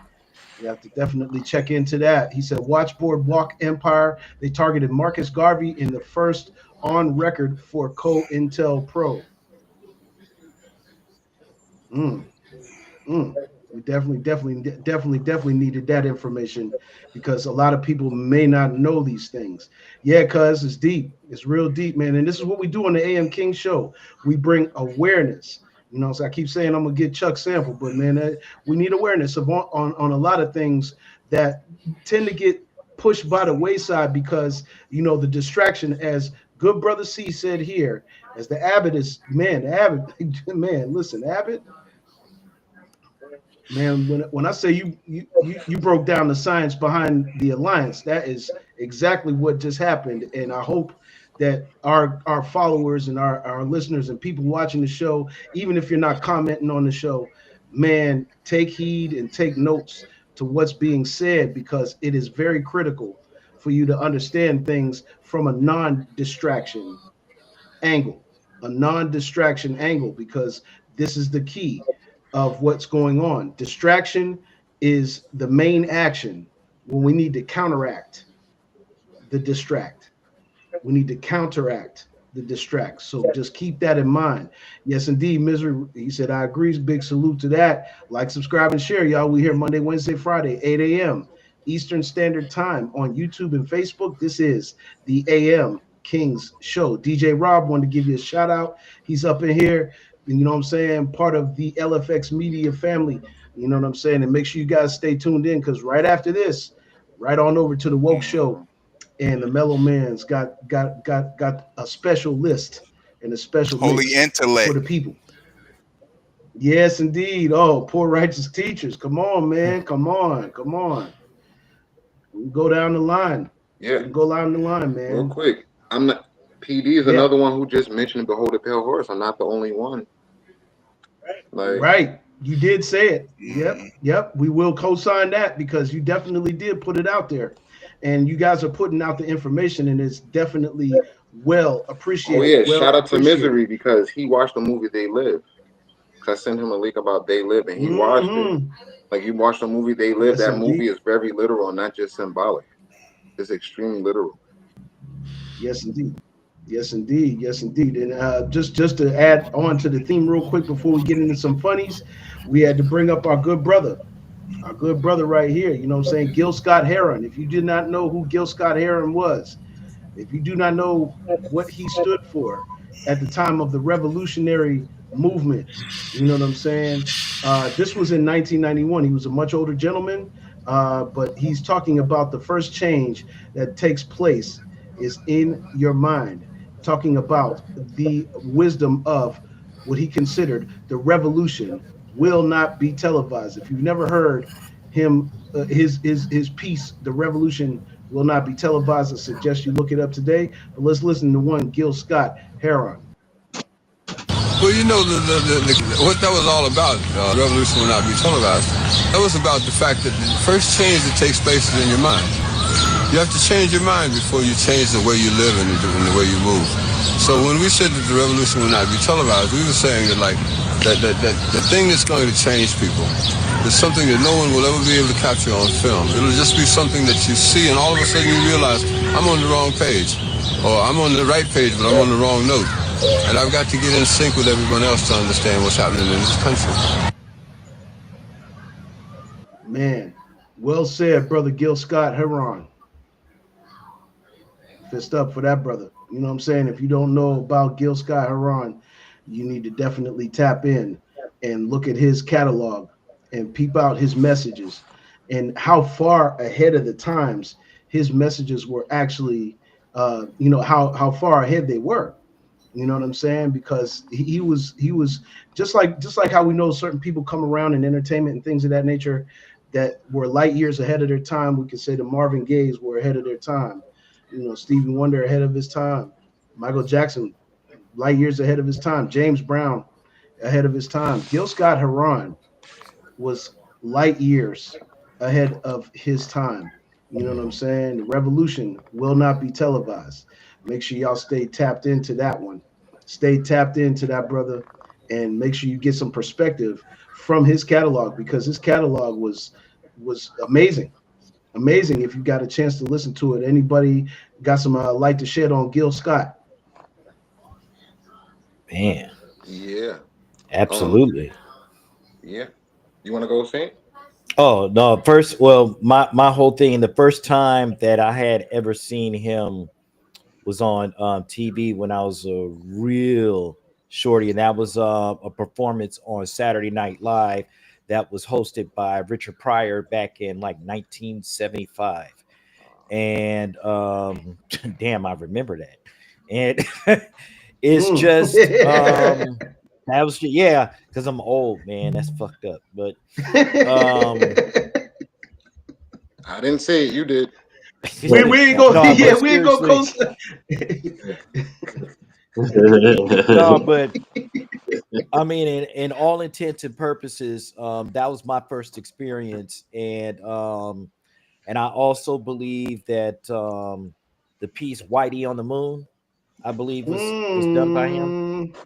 You have to definitely check into that. He said, watch Boardwalk Empire. They targeted Marcus Garvey in the first on record for Co-Intel Pro. Mm. Mm. We definitely needed that information because a lot of people may not know these things. Yeah, cuz it's deep. It's real deep, man. And this is what we do on the AM King show. We bring awareness. So I keep saying I'm gonna get Chuck sample, but man, we need awareness of on a lot of things that tend to get pushed by the wayside because the distraction, as good brother C said here, as the Abbott is man, the Abbott man, listen, Abbott. Man, when I say you broke down the science behind the alliance, that is exactly what just happened. And I hope that our followers and our listeners and people watching the show, even if you're not commenting on the show, man, take heed and take notes to what's being said because it is very critical for you to understand things from a non-distraction angle, a non-distraction angle, because this is the key of what's going on. Distraction is the main action when we need to counteract the distract. We need to counteract the distract. So just keep that in mind. Yes, indeed, Misery. He said, I agree. Big salute to that. Like, subscribe, and share, y'all. We here Monday, Wednesday, Friday, 8 a.m. Eastern Standard Time on YouTube and Facebook. This is the AM Kings Show. DJ Rob wanted to give you a shout out. He's up in here. And you know what I'm saying? Part of the LFX media family. You know what I'm saying? And make sure you guys stay tuned in because right after this, right on over to the Woke Show. Mhm. And the Mellow Man's got a special list and a special Holy mix for intellect. the people. Yes, indeed. Oh, poor righteous teachers. Come on, man. Come on. Come on. We can go down the line. Yeah, We can go down the line, real man. quick. I'm not. PD is Yeah. another one who just mentioned Behold the Pale Horse. I'm not the only one. Like, Right. You did say it. Yep. Mhm. Yep. We will co-sign that because you definitely did put it out there. And you guys are putting out the information and it's definitely well oh appreciated. yeah, Well shout out to appreciated. Misery because he watched the movie They Live. Cause I sent him a link about They Live and he watched it. Hmm. Like you watch the movie They Live, Yes, that indeed. movie is very literal, not just symbolic. It's extremely literal. Yes, indeed. Yes, indeed. Yes, indeed. And just to add on to the theme real quick before we get into some funnies, we had to bring up our good brother right here. You know what I'm saying? Gil Scott Heron. If you did not know who Gil Scott Heron was, if you do not know what he stood for at the time of the revolutionary movement, you know what I'm saying? This was in 1991. He was a much older gentleman, but he's talking about the first change that takes place is in your mind, talking about the wisdom of what he considered the revolution will not be televised. If you've never heard him, his piece, The Revolution Will Not Be Televised, I suggest you look it up today. But let's listen to one Gil Scott Heron. Well, you know, what that was all about, revolution will not be televised. That was about the fact that the first change that takes place is in your mind. You have to change your mind before you change the way you live and the way you move. So when we said that the revolution will not be televised, we were saying that like that the thing that's going to change people is something that no one will ever be able to capture on film. It'll just be something that you see and all of a sudden you realize I'm on the wrong page. Or I'm on the right page but I'm on the wrong note. And I've got to get in sync with everyone else to understand what's happening in this country. Man, well said, brother Gil Scott Heron. Fist up for that brother. You know what I'm saying? If you don't know about Gil Scott Heron, you need to definitely tap in and look at his catalog and peep out his messages and how far ahead of the times his messages were actually, how far ahead they were. You know what I'm saying? Because he was just like how we know certain people come around in entertainment and things of that nature that were light years ahead of their time. We could say the Marvin Gayes were ahead of their time. You know, Stevie Wonder ahead of his time. Michael Jackson light years ahead of his time. James Brown ahead of his time. Gil Scott Heron was light years ahead of his time. You know what I'm saying? The revolution will not be televised. Make sure y'all stay tapped into that one. Stay tapped into that brother and make sure you get some perspective from his catalog because his catalog was amazing. Amazing if you got a chance to listen to it. Anybody got some light to shed on Gil Scott? Man, Yeah. Um. absolutely. Yeah. You want to go, Saint? Oh no! First, well, my whole thing. The first time that I had ever seen him was on TV when I was a real shorty, and that was a performance on Saturday Night Live that was hosted by Richard Pryor back in like 1975. And damn, I remember that. And it's Mm. just that was yeah, because I'm old, man. That's fucked up. But um I didn't say it. You did. we ain't go no, yeah but we ain't go seriously, coast. no, but I mean, in all intents and purposes, that was my first experience, and I also believe that the piece "Whitey on the Moon," I believe was done by him, Mm,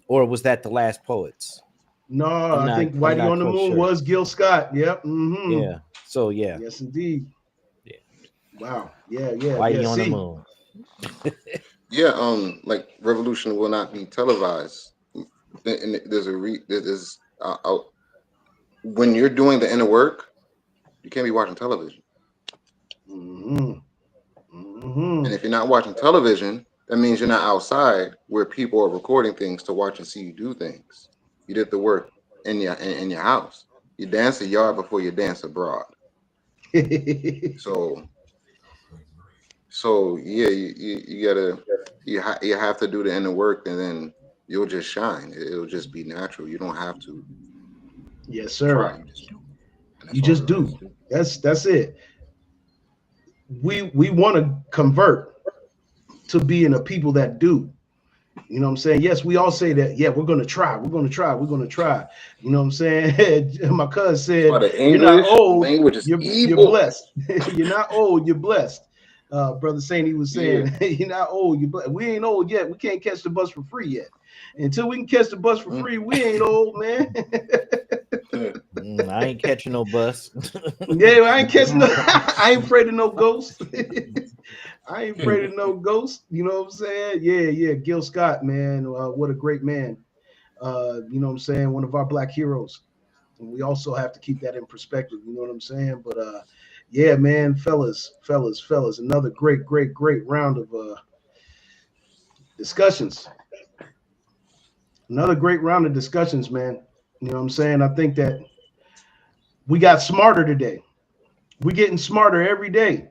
or was that the Last Poets? no, I'm I not, think I'm Whitey not on the quite Moon sure. was Gil Scott. Yep. Hmm. Yeah, so yeah, Yes, indeed. yeah, Wow. Yeah, yeah, yeah. Whitey on the See, Moon. Yeah, like revolution will not be televised. And there's when you're doing the inner work, you can't be watching television. Mm-hmm. Mm-hmm. And if you're not watching television, that means you're not outside where people are recording things to watch and see you do things. You did the work in your house. You dance a yard before you dance abroad. So yeah, you gotta you have to do the inner work, and then you'll just shine. It'll just be natural. You don't have to Yes, try. sir. You just do, and You that's all just there is do. to it. That's it. We want to convert to being a people that do. You know what I'm saying? Yes, we all say that. Yeah, we're gonna try. We're gonna try. We're gonna try. You know what I'm saying? My cousin That's why said, the "You're not English old. language is You're evil. blessed. You're not old. You're blessed." Brother Saint, he was Yeah. saying, "You're not old. You're blessed. We ain't old yet. We can't catch the bus for free yet. Until we can catch the bus for Mm. free, we ain't old, man." I ain't catching no bus. Yeah, I ain't catching no. I ain't afraid of no ghosts. I ain't afraid of no ghosts. You know what I'm saying? Yeah, yeah. Gil Scott, man, what a great man. You know what I'm saying? One of our black heroes. And we also have to keep that in perspective. You know what I'm saying? But yeah, man, fellas, another great round of discussions. Another great round of discussions, man. You know what I'm saying? I think that we got smarter today. We're getting smarter every day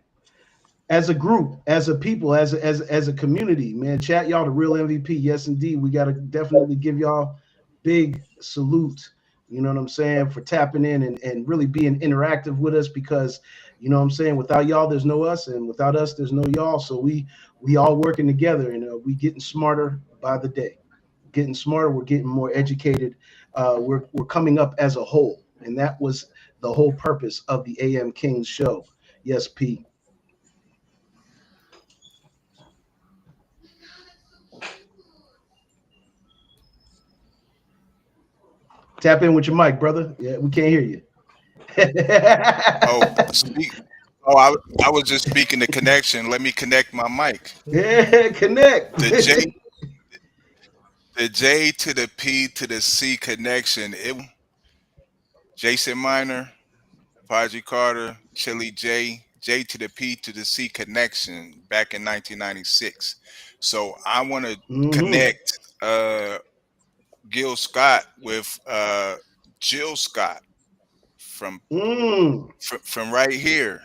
as a group, as a people, as a community, man. Chat, y'all the real MVP. Yes, indeed. We gotta definitely give y'all big salute. You know what I'm saying, for tapping in and really being interactive with us, because you know what I'm saying, without y'all there's no us, and without us there's no y'all. So we all working together, and we getting smarter by the day. Getting smarter, we're getting more educated. We're coming up as a whole, and that was the whole purpose of the AM Kings show. Yes, P. Tap in with your mic, brother. Yeah, we can't hear you. Oh, speak. Oh, I was just speaking the connection. Let me connect my mic. Yeah, connect. The J the J to the P to the C connection. Jason Miner, Paji Carter, Chili J to the P to the C connection back in 1996. So I want to Mm-hmm. connect Gil Scott with Jill Scott from Mm. from right here.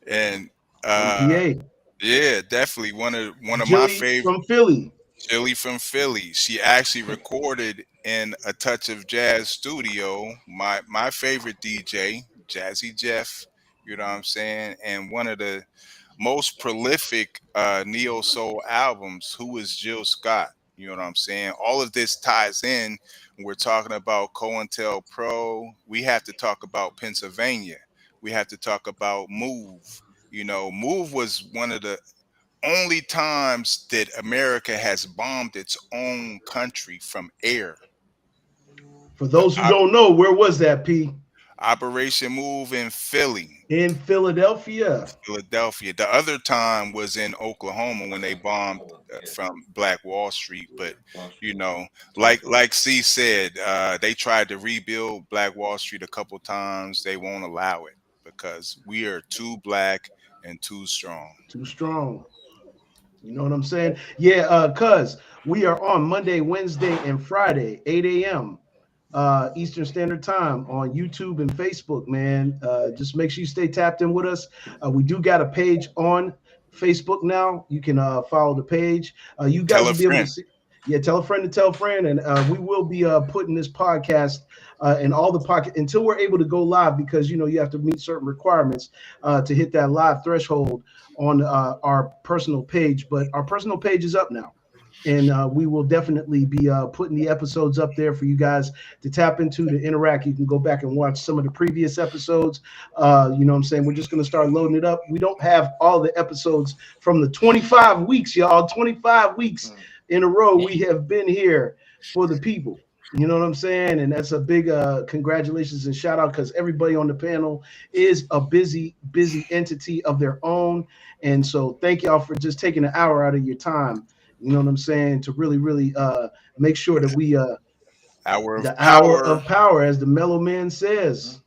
And From uh PA. yeah, definitely one of my Jilly favorite. from Philly. Chili from Philly. She actually recorded in a Touch of Jazz studio. My favorite DJ, Jazzy Jeff. You know what I'm saying? And one of the most prolific neo soul albums. Who is Jill Scott? You know what I'm saying? All of this ties in. When we're talking about COINTELPRO. We have to talk about Pennsylvania. We have to talk about Move. You know, Move was one of the only times that America has bombed its own country from air. For The those who don't know, where was that, P? Operation Move in Philly, In Philadelphia. Philadelphia. The other time was in Oklahoma when they bombed from Black Wall Street. But you know, like C said, they tried to rebuild Black Wall Street a couple times. They won't allow it because we are too black and too strong. Too strong. You know what I'm saying? Yeah, cuz we are on Monday, Wednesday, and Friday, 8 a.m. Eastern Standard Time on YouTube and Facebook, man. Just make sure you stay tapped in with us. We do got a page on Facebook now. You can follow the page. You Tell guys a will be able to friend. see. Yeah, tell a friend to tell a friend, and we will be putting this podcast in all the pocket until we're able to go live, because you know you have to meet certain requirements to hit that live threshold on our personal page. But our personal page is up now, and we will definitely be putting the episodes up there for you guys to tap into, to interact. You can go back and watch some of the previous episodes. You know what I'm saying? We're just going to start loading it up. We don't have all the episodes from the 25 weeks, y'all. 25 weeks in a row we have been here for the people. You know what I'm saying? And that's a big congratulations and shout out, because everybody on the panel is a busy entity of their own. phone. And so thank y'all for just taking an hour out of your time. You know what I'm saying? To really, really make sure that we Hour of the hour power. of power, as the mellow man says.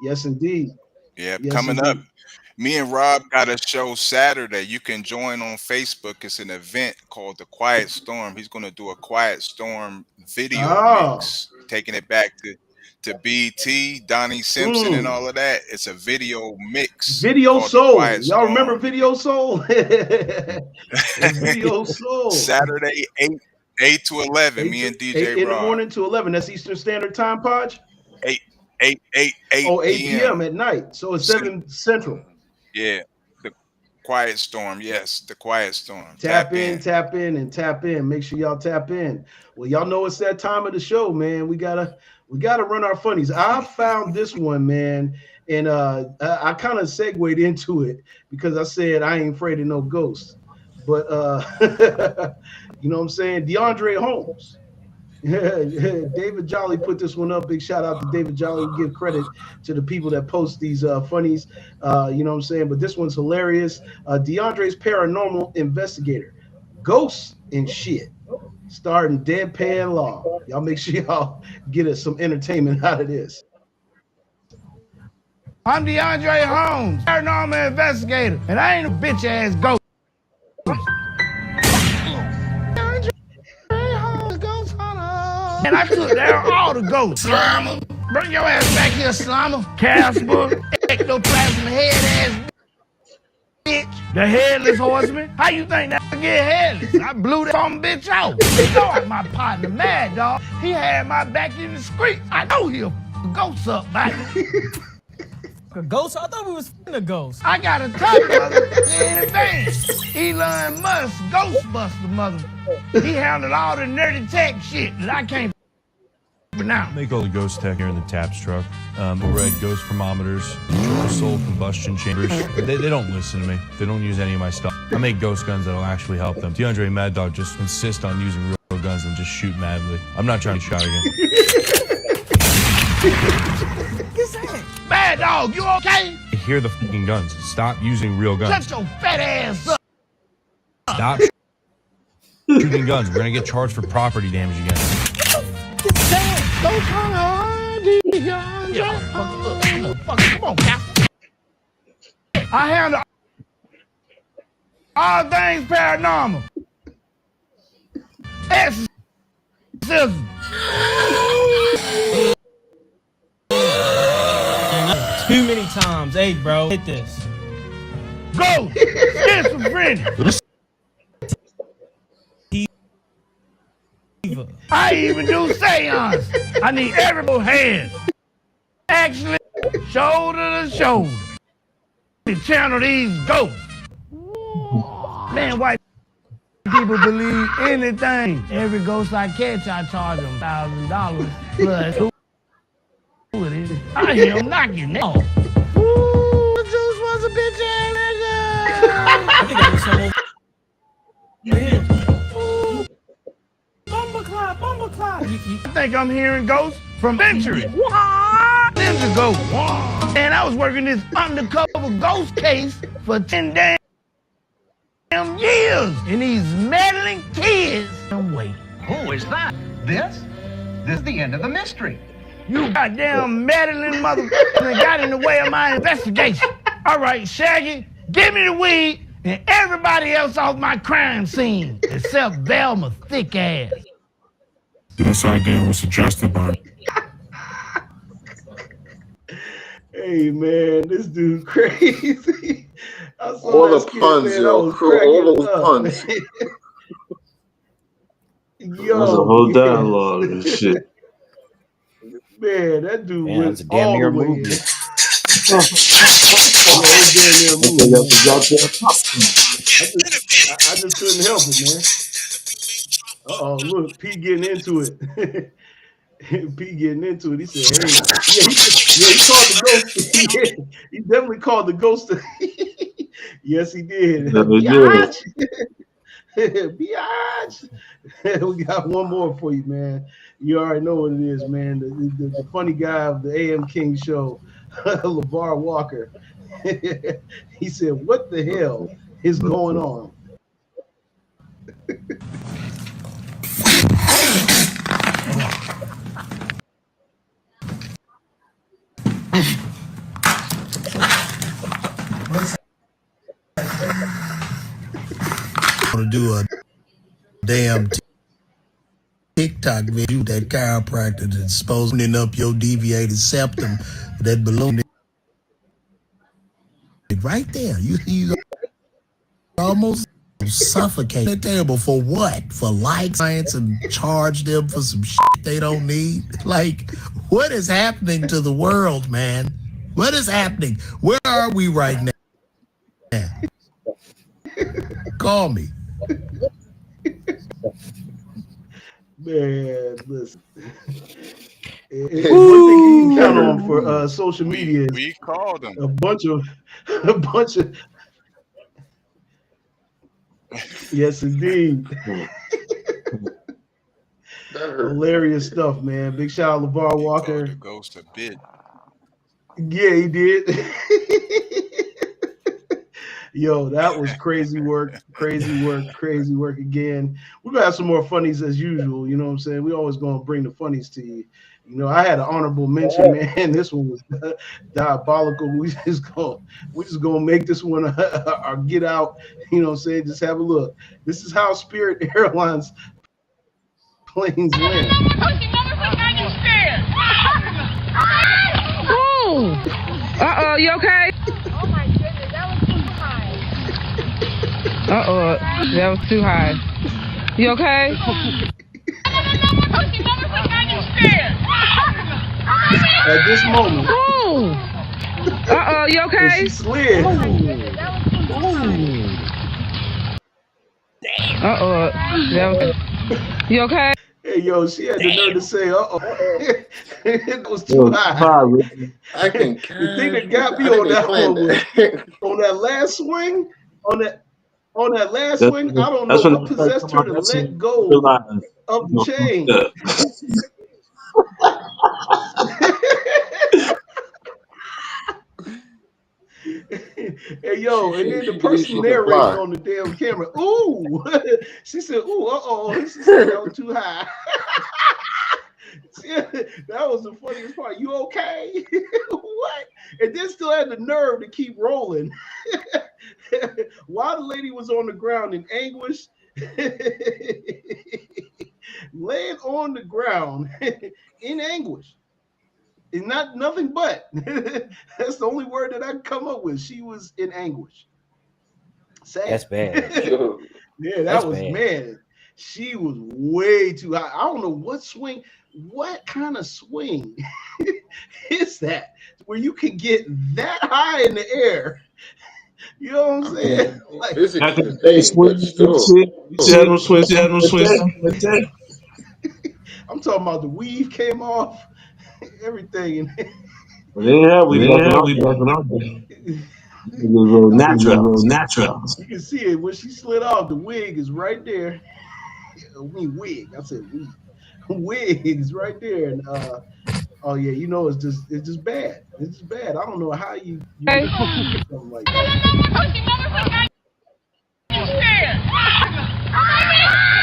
Yes, indeed. Yep, Yes, coming up. indeed. Me and Rob got a show Saturday. You can join on Facebook. It's an event called The Quiet Storm. He's going to do a Quiet Storm video Oh, mix, taking it back to BT, Donnie Simpson, and all of that. It's a video mix Video called The Soul. Quiet Y'all remember Storm. Video Soul? The Video Soul. Saturday, 8 to 11. Eight Me to and DJ eight in the Rob. morning to 11. That's Eastern Standard Time, Podge. 8, 8 Oh, 8 p.m. p.m. at night. So it's Cent- 7 Central. Yeah, The Quiet Storm. Yes, The Quiet Storm. Tap Tap in, in. tap in, and tap in. Make sure y'all tap in. Well, y'all know it's that time of the show, man. We gotta run our funnies. I found this one, man, and I kind of segued into it because I said I ain't afraid of no ghosts. But you know what I'm saying? DeAndre Holmes. David Jolly put this one up. Big shout out to David Jolly. We give credit to the people that post these funnies. You know what I'm saying? But this one's hilarious. DeAndre's paranormal investigator, ghosts and shit, starring Deadpan Law. Y'all make sure y'all get us some entertainment out of this. I'm DeAndre Holmes, paranormal investigator, and I ain't a bitch ass ghost. And I took down all the ghosts. Slimer. Bring your ass back here, Slimer. Casper. Ectoplasm head ass bitch. The headless horseman. How you think that get headless? I blew that some bitch out. You know my partner, Mad Dog. He had my back in the street. I know he'll ghost up, baby. A ghost? I thought we was f***ing a ghost. I got a type mother in advance. Elon Musk, Ghostbuster mother. He handled all the nerdy tech shit that I can't pronounce. Make all the ghost tech here in the TAPS truck. Overhead ghost thermometers, control soul combustion chambers. They don't listen to me. They don't use any of my stuff. I make ghost guns that'll actually help them. DeAndre and Mad Dog just insist on using real guns and just shoot madly. I'm not trying to get shot again. Mad Dog, you okay? I hear the fucking guns. Stop using real guns. Shut your fat ass up. Stop shooting guns. We're gonna get charged for property damage again. Don't come on, come on, Cap. I handle all things paranormal. Exorcism. Too many times. Hey, bro, hit this. Go. Schizophrenic. I even do seance. I need every hand. Actually, shoulder to shoulder. To channel these ghosts. Man, white people believe anything. Every ghost I catch, I charge them $1,000 plus. Who it is? I hear him knocking now. Ooh, the juice was a bitch ass nigga. I think I was someone. Bumbleclot. I think I'm hearing ghosts from centuries. Ninja ghost. And I was working this undercover ghost case for 10 damn years. And these meddling kids. Wait. Who is that? This? This is the end of the mystery. You goddamn meddling motherfucker got in the way of my investigation. All right, Shaggy, give me the weed and everybody else off my crime scene except Velma's thick ass. This idea was suggested by Hey man, this dude crazy. I saw All that the skit, puns, man. I yo. was All those cracking puns. up. That's a Yo, whole yes. dialogue and shit. Man, that dude Man, went it's a damn all the near way in. movie. Yeah, it's damn near a movie, Okay, man. that's about I just couldn't help it, man. Uh-oh, look, P getting into it. P getting into it. He said, "Hey, he called the ghost. Yeah, he definitely called the ghost. Yes, he did. that. Biatch. We got one more for you, man. You already know what it is, man. The funny guy of the AM King show, LeVar Walker. He said, "What the hell is going on?" To do a damn TikTok video that chiropractor that's supposed to up your deviated septum, that balloon right there. You almost suffocate. That terrible for what? For likes, science, and charge them for some shit they don't need. Like, what is happening to the world, man? What is happening? Where are we right now? Call me. Man, listen. One thing you can count on for social media is We called him. a bunch of, a bunch of. Yes, indeed. Hilarious stuff, man. Big shout out LeVar He called Walker. the ghost a bit. Yeah, he did. Yo, that was crazy work, crazy work, crazy work again. We're gonna have some more funnies as usual. You know what I'm saying? We always gonna bring the funnies to you. You know, I had an honorable mention, man. This one was diabolical. We just gonna make this one our get out. You know what I'm saying? Just have a look. This is how Spirit Airlines planes land. Ooh. Uh-oh, you okay? Oh my goodness, that was too high. Uh-oh, that was too high. You okay? At this moment. Ooh. Uh-oh, you okay? And she slid. Oh my goodness, that was too high. Uh-oh, you okay? Hey, yo, she had the nerve to say, "Uh-oh." It was too high. I can The thing that got me on that one was on that last swing, on that last swing, I don't know what possessed her to let go of the chain. Hey, yo, and then the person narrating on the damn camera, ooh, she said, ooh, uh-oh, she said that was too high. That was the funniest part. You okay? What? And then still had the nerve to keep rolling while the lady was on the ground in anguish, laying on the ground in anguish. It's not nothing but. That's the only word that I can come up with. She was in anguish. Sad. That's bad. Yeah, That's that was bad. man. She was way too high. I don't know what swing, what kind of swing is that where you can get that high in the air? You know what I'm saying? Like, physically the thing, but still. I'm talking about the weave came off, everything. Yeah, we busting Yeah, our we butt. bumping on there. Natural. Natural. You can see it when she slid off. The wig is right there. I mean, wig. I said weave. Wig is right there, and oh yeah, you know, it's just bad. It's just bad. I don't know how you Okay. do something like that.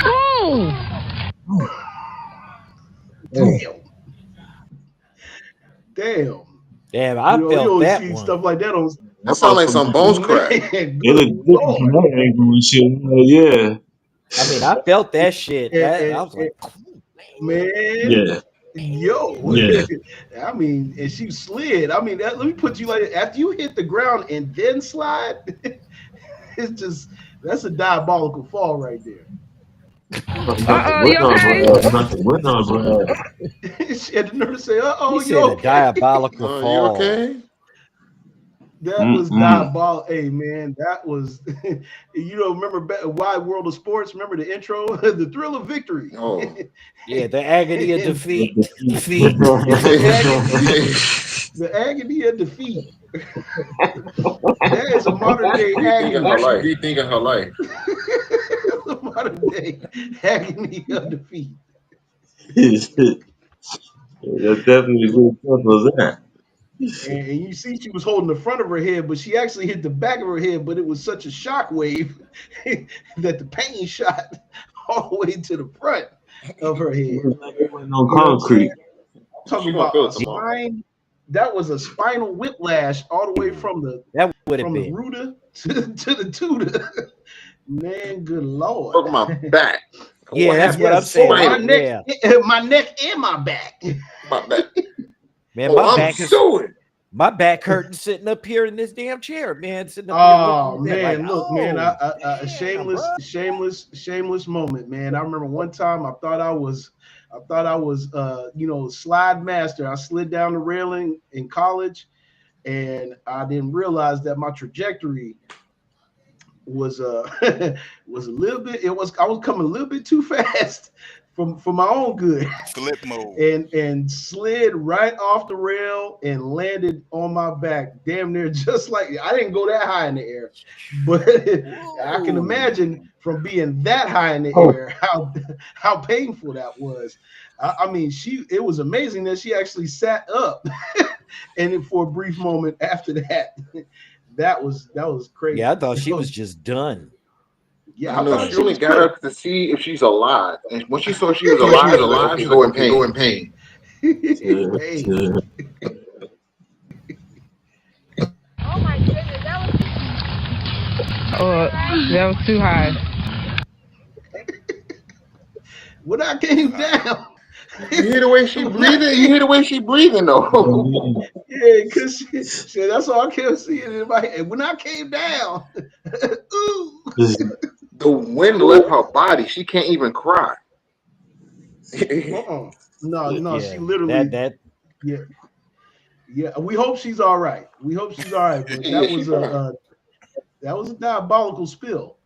Ooh. Damn. Damn, I You felt always that see one. stuff like that on. That sounds like some bones crack. Man, It good looked different from lord. that angle and shit. Yeah. I mean, I felt that shit. That I was And, like, man, Yeah. yo. yeah. I mean, and she slid. I mean, let me put you like after you hit the ground and then slide. It's just that's a diabolical fall right there. Uh-oh, you okay? She had the nerve to say, "Uh-oh, He you said a okay?" diabolical You fall. okay? That was diabolical. Hey, man, that was, you know, remember Wide World of Sports? Remember the intro? The thrill of victory. Oh. Yeah, the agony of And defeat. the agony of defeat. That is a modern day Rethinking her life. agony. Rethinking her life. The modern day agony of defeat. That's definitely a good example of that. and you see she was holding the front of her head, but she actually hit the back of her head. But it was such a shock wave that the pain shot all the way to the front of her head. It wasn't on You know what I'm saying? concrete. Talking She gonna about feel a it tomorrow. spine. That was a spinal whiplash all the way from That would have the been. rooter to the tutor. Man, good lord. Broke my back. Yeah, What that's happened? what I'm Yes. Oh, saying. my Spinal. neck, Yeah. my neck and my back. My back. Man, Oh, I'm suing. my back hurting sitting up here in this damn chair, man. Sitting up here Oh looking at that, like, man, look, man, a damn, shameless moment, man. I remember one time I thought I was slide master. I slid down the railing in college, and I didn't realize that my trajectory was was a little bit. I was coming a little bit too fast for my own good. Flip mode. and slid right off the rail and landed on my back, damn near just like I didn't go that high in the air, but I can imagine from being that high in the air how painful that was. I mean, it was amazing that she actually sat up, and then for a brief moment after that, that was crazy. Yeah, I thought she was just done. Yeah, I No, thought she she only was got good. up to see if she's alive. And when she saw she was So she alive, was she's like, alive. okay, She's go like, in okay, go pain. in pain. Hey. Oh my goodness, that was too high. When I came down, You hear the way she breathing? You hear the way she breathing though? yeah, because she, that's all I kept seeing in my head. When I came down, ooh, The wind left her body. She can't even cry. no, she Yeah, literally, that yeah. We hope she's all right. We hope she's all right. But Yeah, she fine. that was a diabolical spill.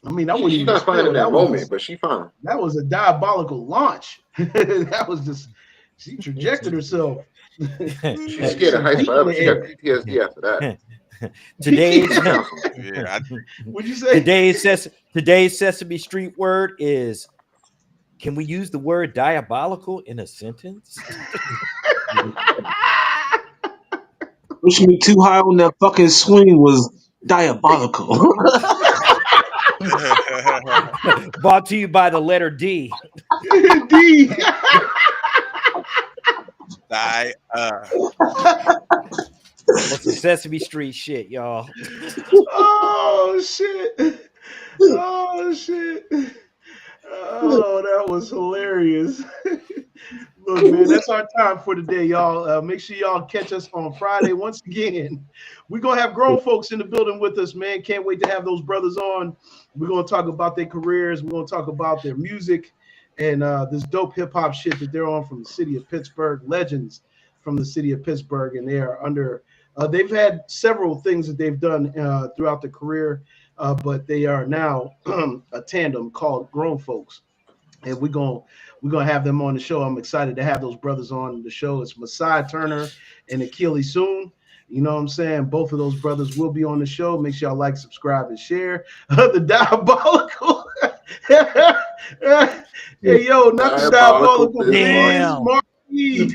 I mean, that wasn't She's even a not fine spill. in that moment, but she fine. That was a diabolical launch. That was just she trajected herself. She's Like scared of some heights feet in forever. the She got air. PTSD after that. today's She counseling. Yeah, What'd you say? today's Sesame Street word is. Can we use the word diabolical in a sentence? Pushing me too high on that fucking swing was diabolical. Brought to you by the letter D. D. What's the Sesame Street shit, y'all? Oh shit. Oh shit. Oh, that was hilarious. Look, man, that's our time for today, y'all. Make sure y'all catch us on Friday. Once again, we're going to have grown folks in the building with us, man. Can't wait to have those brothers on. We're going to talk about their careers. We're going to talk about their music and this dope hip-hop shit that they're on from the city of Pittsburgh, legends from the city of Pittsburgh. And they are under they've had several things that they've done throughout the career, but they are now a tandem called Grown Folks. And we're gonna have them on the show. I'm excited to have those brothers on the show. It's Masai Turner and Akili Soon. You know what I'm saying? Both of those brothers will be on the show. Make sure y'all like, subscribe, and share. The diabolical. Hey, yo, not the diabolical Blaze Marquis.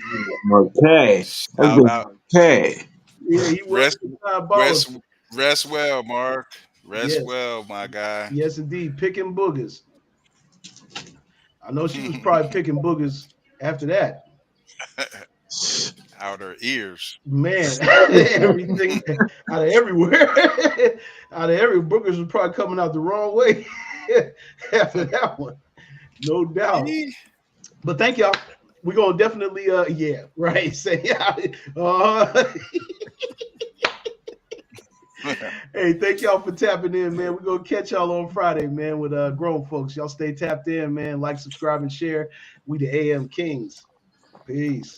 Okay. Shout out. Okay. Yeah, he was diabolical. Rest well, Mark. Rest Yes. well, my guy. Yes, indeed. Picking boogers. I know she was probably picking boogers after that. Out her ears. Man, everything out of everywhere. Out of every boogers was probably coming out the wrong way after that one. No doubt. But thank y'all. We're gonna definitely yeah, right. Say hey, thank y'all for tapping in, man. We're gonna catch y'all on Friday, man, with grown folks. Y'all stay tapped in, man. Like, subscribe, and share. We the AM Kings. Peace.